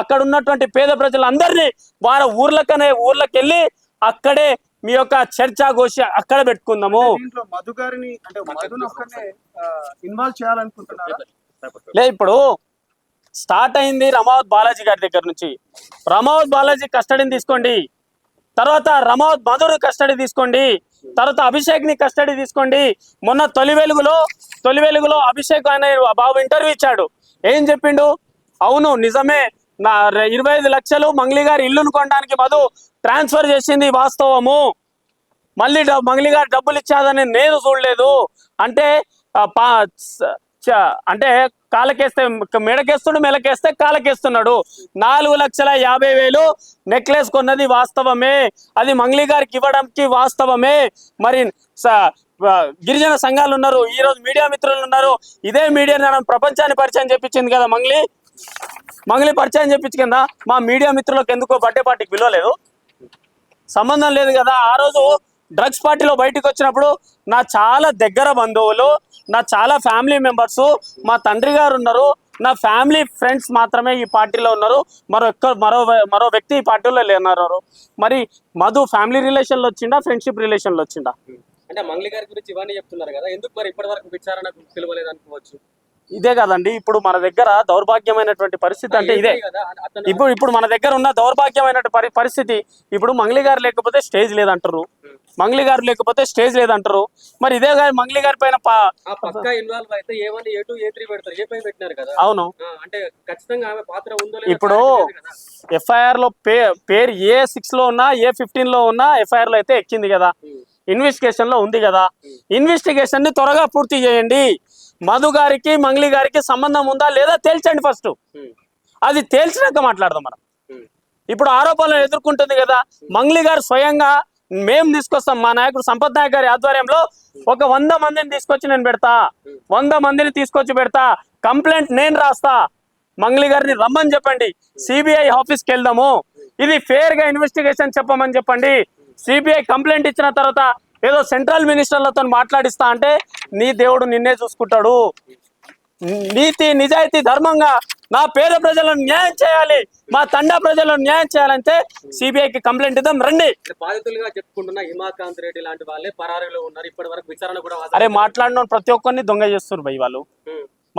అక్కడ ఉన్నటువంటి పేద ప్రజలందరినీ వారి ఊర్లకి వెళ్ళి అక్కడే మీ యొక్క చర్చా గోష్ఠి అక్కడ పెట్టుకుందాము. మధు గారిని అంటే ఇన్వాల్వ్ చేయాలనుకుంటున్నారా? లే, ఇప్పుడు స్టార్ట్ అయింది రమావత్ బాలాజీ గారి దగ్గర నుంచి. రమావత్ బాలాజీ కస్టడీని తీసుకోండి, తర్వాత రమావత్ మధుర్ కస్టడీ తీసుకోండి, తర్వాత అభిషేక్ ని కస్టడీ తీసుకోండి. మొన్న తొలి వెలుగులో అభిషేక్ అనే బాబు ఇంటర్వ్యూ ఇచ్చాడు. ఏం చెప్పిండు? అవును నిజమే, 25 లక్షలు మంగ్లీ గారి ఇల్లును కొనడానికి మధు ట్రాన్స్ఫర్ చేసింది వాస్తవము. మళ్ళీ మంగ్లీ గారు డబ్బులు ఇచ్చాదని నేను చూడలేదు అంటే అంటే కాలకేస్తే మెడకేస్తుడు, మెలకేస్తే కాలకేస్తున్నాడు. 4,50,000 నెక్లెస్ కొన్నది వాస్తవమే, అది మంగ్లీ గారికి ఇవ్వడానికి వాస్తవమే. మరి గిరిజన సంఘాలు ఉన్నారు, ఈ రోజు మీడియా మిత్రులు ఉన్నారు, ఇదే మీడియా ప్రపంచాన్ని పరిచయం చేపించింది కదా మంగ్లీ పరిచయం చేపించిందా? మా మీడియా మిత్రులకు ఎందుకో బర్త్డే పార్టీకి పిలవలేదు, సంబంధం లేదు కదా. ఆ రోజు డ్రగ్స్ పార్టీలో బయటకు వచ్చినప్పుడు నా చాలా దగ్గర బంధువులు, నా చాలా ఫ్యామిలీ మెంబర్స్, మా తండ్రి గారు ఉన్నారు, నా ఫ్యామిలీ ఫ్రెండ్స్ మాత్రమే ఈ పార్టీలో ఉన్నారు, మరో వ్యక్తి ఈ పార్టీలో లేన్నారు. మరి మధు ఫ్యామిలీ రిలేషన్లో వచ్చిండా, ఫ్రెండ్షిప్ రిలేషన్లో వచ్చిండా? అంటే మంగ్లీ గారి గురించి ఇవన్నీ చెప్తున్నారు కదా, ఎందుకు మరి ఇప్పటి వరకు విచారణకు పిలవలేదు అనుకోవచ్చు? ఇదే కదండి ఇప్పుడు మన దగ్గర దౌర్భాగ్యమైనటువంటి పరిస్థితి అంటే ఇదే. ఇప్పుడు మన దగ్గర ఉన్న దౌర్భాగ్యమైనటువంటి పరిస్థితి, ఇప్పుడు మంగ్లీ గారు లేకపోతే స్టేజ్ లేదంటారు, మంగ్లీ గారు లేకపోతే స్టేజ్ లేదంటారు. మరి ఇదే గారు మంగ్లీ గారి పైన పక్కా ఇన్వాల్వ్ అయితే A1, A2, A3 పెడతారు, A5 పెట్టినారు కదా. అవును, అంటే ఖచ్చితంగా ఆమె పాత్ర ఉందో ఇప్పుడు ఎఫ్ఐఆర్ లో పేరు A6 లో ఉన్నా, A15 లో ఉన్నా ఎఫ్ఐఆర్ లో అయితే ఎక్కింది కదా, ఇన్వెస్టిగేషన్ లో ఉంది కదా. ఇన్వెస్టిగేషన్ ని త్వరగా పూర్తి చేయండి. మధు గారికి మంగ్లీ గారికి సంబంధం ఉందా లేదా తేల్చండి ఫస్ట్. అది తేల్చినాక మాట్లాడదాం మనం. ఇప్పుడు ఆరోపణలు ఎదుర్కొంటుంది కదా మంగ్లీ గారు స్వయంగా, మేము తీసుకొస్తాం, మా నాయకుడు సంపత్ నాయక్ గారి ఆధ్వర్యంలో ఒక 100 మందిని తీసుకొచ్చి నేను పెడతా, 100 మందిని తీసుకొచ్చి పెడతా, కంప్లైంట్ నేను రాస్తా, మంగ్లీ గారిని రమ్మని చెప్పండి, సిబిఐ ఆఫీస్కి వెళ్దాము, ఇది ఫేర్ గా ఇన్వెస్టిగేషన్ చెప్పమని చెప్పండి. సిబిఐ కంప్లైంట్ ఇచ్చిన తర్వాత ఏదో సెంట్రల్ మినిస్టర్లతో మాట్లాడిస్తా అంటే నీ దేవుడు నిన్నే చూసుకుంటాడు. నీతి నిజాయితీ ధర్మంగా నా పేద ప్రజలను న్యాయం చేయాలి, మా తండా ప్రజలను న్యాయం చేయాలంటే సిబిఐకి కంప్లైంట్ ఇద్దాం రండి. బాధితులుగా చెప్పుకుంటున్న హిమాకాంత్ రెడ్డి లాంటి వాళ్ళే పరారీలో ఉన్నారు, ఇప్పటి వరకు విచారణ కూడా. అరే మాట్లాడిన ప్రతి ఒక్కరిని దొంగ చేస్తున్నారు భయ్ వాళ్ళు,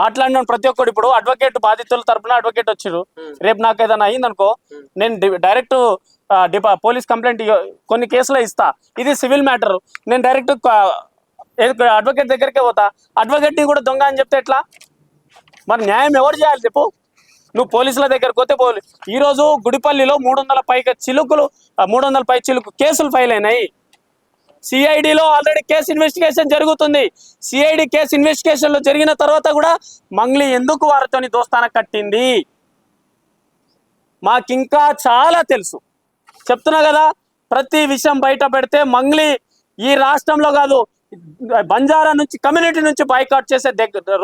మాట్లాడిన ప్రతి ఒక్కరు. ఇప్పుడు అడ్వకేట్ బాధితుల తరపున అడ్వకేట్ వచ్చారు, రేపు నాకు ఏదైనా అయిందనుకో నేను డైరెక్ట్ పోలీస్ కంప్లైంట్ కొన్ని కేసులో ఇస్తా, ఇది సివిల్ మ్యాటర్, నేను డైరెక్ట్ అడ్వకేట్ దగ్గరికే పోతా, అడ్వకేట్ని కూడా దొంగ అని చెప్తే ఎట్లా? మరి న్యాయం ఎవరు చేయాలి చెప్పు? నువ్వు పోలీసుల దగ్గరకు పోతే ఈరోజు గుడిపల్లిలో 300 పై చిలుకు కేసులు ఫైల్ అయినాయి. సిఐడిలో ఆల్రెడీ కేసు ఇన్వెస్టిగేషన్ జరుగుతుంది. సిఐడి కేసు ఇన్వెస్టిగేషన్ లో జరిగిన తర్వాత కూడా మంగ్లీ ఎందుకు వారితోని దోస్తాన కట్టింది మాకింకా చాలా తెలుసు. చెప్తున్నా కదా, ప్రతి విషయం బయట పెడితే మంగ్లీ ఈ రాష్ట్రంలో కాదు, బంజారా నుంచి కమ్యూనిటీ నుంచి బాయ్కాట్ చేసే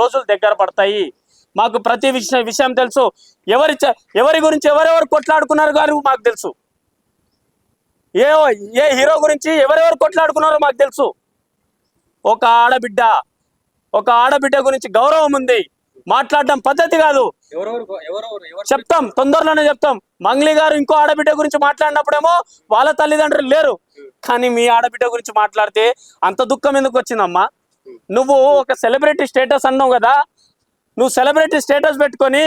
రోజులు దగ్గర పడతాయి. మాకు ప్రతి విషయం తెలుసు, ఎవరి గురించి ఎవరెవరు కొట్లాడుకున్నారు గారు మాకు తెలుసు, ఏ హీరో గురించి ఎవరెవరు కొట్లాడుకున్నారో మాకు తెలుసు. ఒక ఆడబిడ్డ గురించి గౌరవం ఉంది, మాట్లాడడం పద్ధతి కాదు. చెప్తాం, తొందరలోనే చెప్తాం. మంగ్లీ గారు ఇంకో ఆడబిడ్డ గురించి మాట్లాడినప్పుడేమో వాళ్ళ తల్లిదండ్రులు లేరు, కానీ మీ ఆడబిడ్డ గురించి మాట్లాడితే అంత దుఃఖం ఎందుకు వచ్చిందమ్మా? నువ్వు ఒక సెలబ్రిటీ స్టేటస్ అన్నావు కదా, నువ్వు సెలబ్రిటీ స్టేటస్ పెట్టుకొని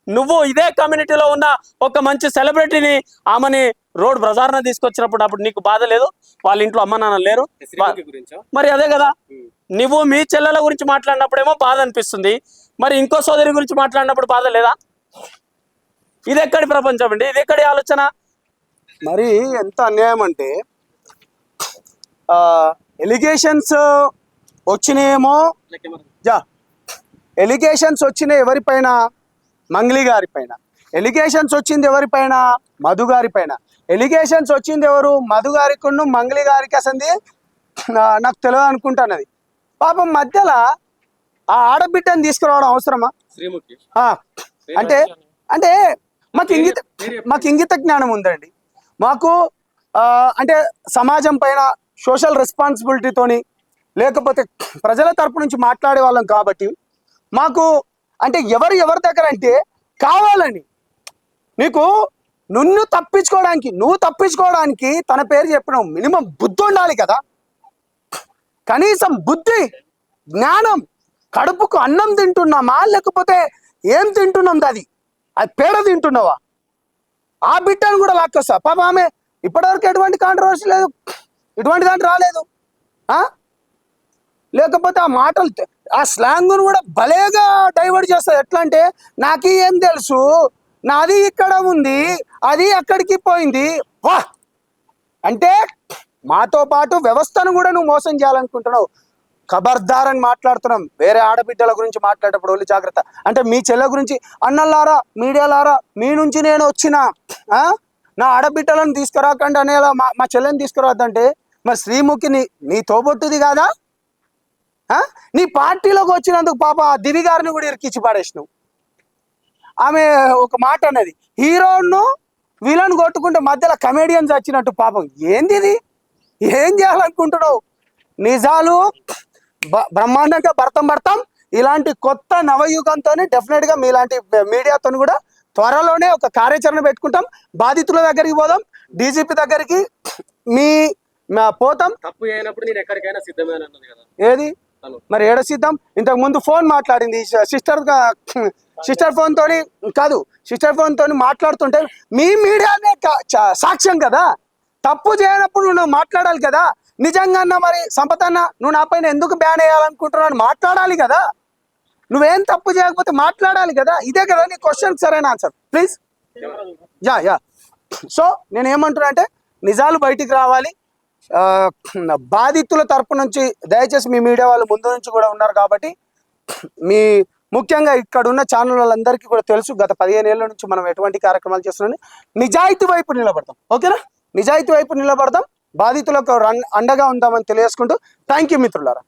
నువ్వు ఇదే కమ్యూనిటీలో ఉన్న ఒక మంచి సెలబ్రిటీని ఆమెని రోడ్ బజార్న తీసుకొచ్చినప్పుడు అప్పుడు నీకు బాధ లేదు? వాళ్ళ ఇంట్లో అమ్మ నాన్న లేరు, మరి అదే కదా. నువ్వు మీ చెల్లెల గురించి మాట్లాడినప్పుడేమో బాధ అనిపిస్తుంది, మరి ఇంకో సోదరి గురించి మాట్లాడినప్పుడు బాధ లేదా? ఇది ఎక్కడి ప్రపంచం అండి, ఇది ఎక్కడి ఆలోచన? మరి ఎంత అన్యాయం అంటే ఎలిగేషన్స్ వచ్చినాయేమో, ఎలిగేషన్స్ వచ్చిన ఎవరిపైన? మంగ్లీ గారి పైన. ఎలిగేషన్స్ వచ్చింది ఎవరిపైన? మధు గారి పైన. ఎలిగేషన్స్ వచ్చింది ఎవరు? మధు గారికి, మంగ్లీ గారికి. అసలు నాకు తెలియదు అనుకుంటున్నది. పాపం మధ్యలో ఆ ఆడబిడ్డని తీసుకురావడం అవసరమా? అంటే అంటే మాకు ఇంగిత జ్ఞానం ఉందండి. మాకు అంటే సమాజం పైన సోషల్ రెస్పాన్సిబిలిటీతోని, లేకపోతే ప్రజల తరపు నుంచి మాట్లాడే వాళ్ళం కాబట్టి మాకు అంటే ఎవరి దగ్గర అంటే కావాలని నువ్వు తప్పించుకోవడానికి తన పేరు చెప్పినావు. మినిమం బుద్ధి ఉండాలి కదా, కనీసం బుద్ధి జ్ఞానం. కడుపుకు అన్నం తింటున్నామా లేకపోతే ఏం తింటున్నాం? అది పేడ తింటున్నావా? ఆ బిడ్డను కూడా లాక్కొస్తా. పాప ఆమె ఇప్పటివరకు ఎటువంటి కాంట్రవర్సీ లేదు, ఎటువంటి దాంట్లో రాలేదు. లేకపోతే ఆ మాటలు, ఆ స్లాంగ్ను కూడా భలేగా డైవర్ట్ చేస్తుంది. ఎట్లా అంటే నాకేం తెలుసు, నాది ఇక్కడ ఉంది, అది ఎక్కడికి పోయింది. వా అంటే మాతో పాటు వ్యవస్థను కూడా నువ్వు మోసం చేయాలనుకుంటున్నావు. ఖబర్దార్ అని మాట్లాడుతున్నాం. వేరే ఆడబిడ్డల గురించి మాట్లాడేటప్పుడు ఒళ్ళు జాగ్రత్త. అంటే మీ చెల్లె గురించి అన్నలారా, మీడియాలారా, మీ నుంచి నేను వచ్చిన నా ఆడబిడ్డలను తీసుకురాకండి అనేలా మా చెల్లెని తీసుకురావద్దంటే మరి శ్రీముఖి నీ తోబొట్టుది కాదా? నీ పార్టీలోకి వచ్చినందుకు పాప దివి గారిని కూడా ఇరికిచ్చి పడేసినావు. ఆమె ఒక మాట అన్నది, హీరోను విలన్ కొట్టుకుంటే మధ్యలో కమెడియన్స్ వచ్చినట్టు. పాపం ఏంది ఇది? ఏం చేయాలనుకుంటున్నావు? నిజాలు బ్రహ్మాండంగా భర్తం. ఇలాంటి కొత్త నవయుగంతో డెఫినెట్గా మీలాంటి మీడియాతో కూడా త్వరలోనే ఒక కార్యాచరణ పెట్టుకుంటాం. బాధితుల దగ్గరికి పోదాం, డీజీపీ దగ్గరికి పోతాం. తప్పు అయినప్పుడు నేను ఎక్కడికైనా సిద్ధమే అని అన్నది కదా. ఏది మరి ఏడ సిద్ధం? ఇంతకు ముందు ఫోన్ మాట్లాడింది సిస్టర్ ఫోన్ తోని కాదు, సిస్టర్ ఫోన్ తోని మాట్లాడుతుంటే మీ మీడియానే సాక్ష్యం కదా. తప్పు చేయనప్పుడు నువ్వు మాట్లాడాలి కదా. నిజంగా అన్న మరి సంపతన్న నువ్వు నా పైన ఎందుకు బ్యాన్ వేయాలనుకుంటున్నావు మాట్లాడాలి కదా. నువ్వేం తప్పు చేయకపోతే మాట్లాడాలి కదా. ఇదే కదా నీ క్వశ్చన్ సరైన ఆన్సర్. Please yeah. సో నేను ఏమంటున్నా అంటే నిజాలు బయటికి రావాలి. బాధితుల తరపు నుంచి దయచేసి మీ మీడియా వాళ్ళు ముందు నుంచి కూడా ఉన్నారు కాబట్టి ముఖ్యంగా ఇక్కడ ఉన్న ఛానల్ వాళ్ళందరికీ కూడా తెలుసు గత 15 ఏళ్ల నుంచి మనం ఎటువంటి కార్యక్రమాలు చేస్తున్నాం. నిజాయితీ వైపు నిలబడతాం. ఓకేనా? నిజాయితీ వైపు నిలబడతాం, బాధితులకు అండగా ఉందామని తెలియజేసుకుంటూ థ్యాంక్ యూ మిత్రులారా.